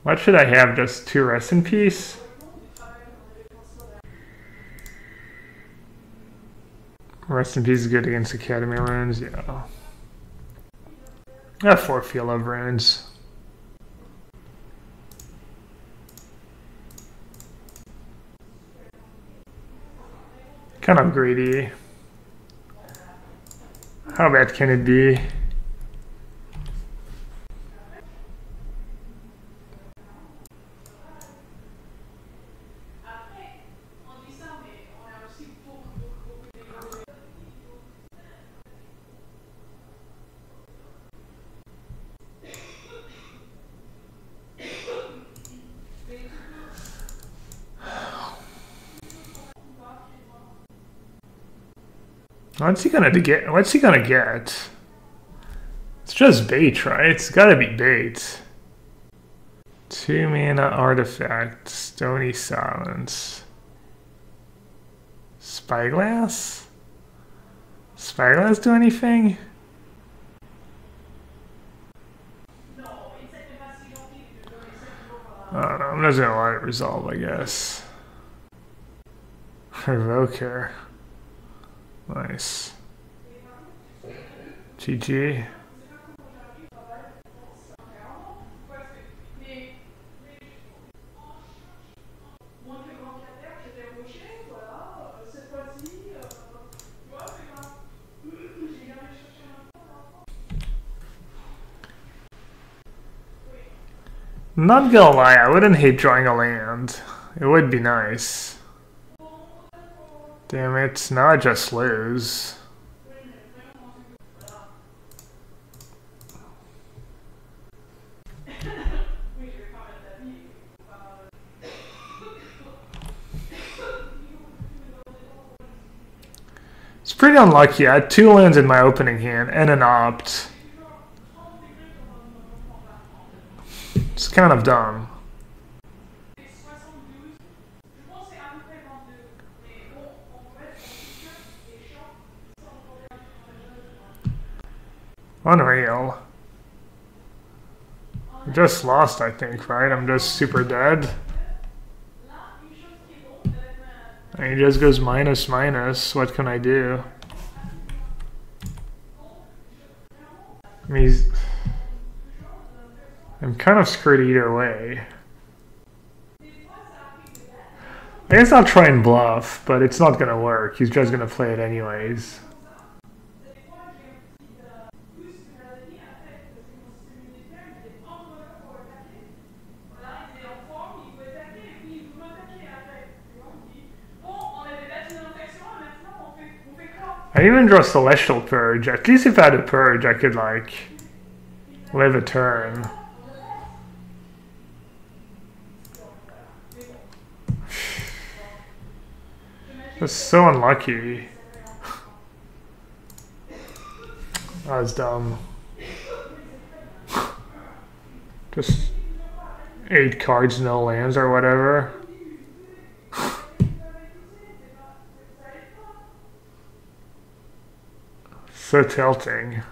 What should I have? Just 2 Rest in Peace? Rest in Peace is good against Academy runes, yeah. I have 4 Field of Runes. Kind of greedy. How bad can it be? What's he gonna get? What's he gonna get? It's just bait, right? It's gotta be bait. 2 mana artifact, Stony Silence. Spyglass? Spyglass do anything? I don't know, I'm just gonna let it resolve, I guess. Revoker. Nice. GG. Not gonna lie, I wouldn't hate drawing a land. It would be nice. Damn it, now I just lose. It's pretty unlucky. I had 2 lands in my opening hand and an opt. It's kind of dumb. Unreal. I just lost, I think, right? I'm just super dead. And he just goes minus, minus. What can I do? I mean, I'm kind of screwed either way. I guess I'll try and bluff, but it's not gonna work. He's just gonna play it anyways. I even draw Celestial Purge. At least if I had a Purge, I could, like, live a turn. That's so unlucky. That was dumb. Just 8 cards, no lands or whatever. So tilting.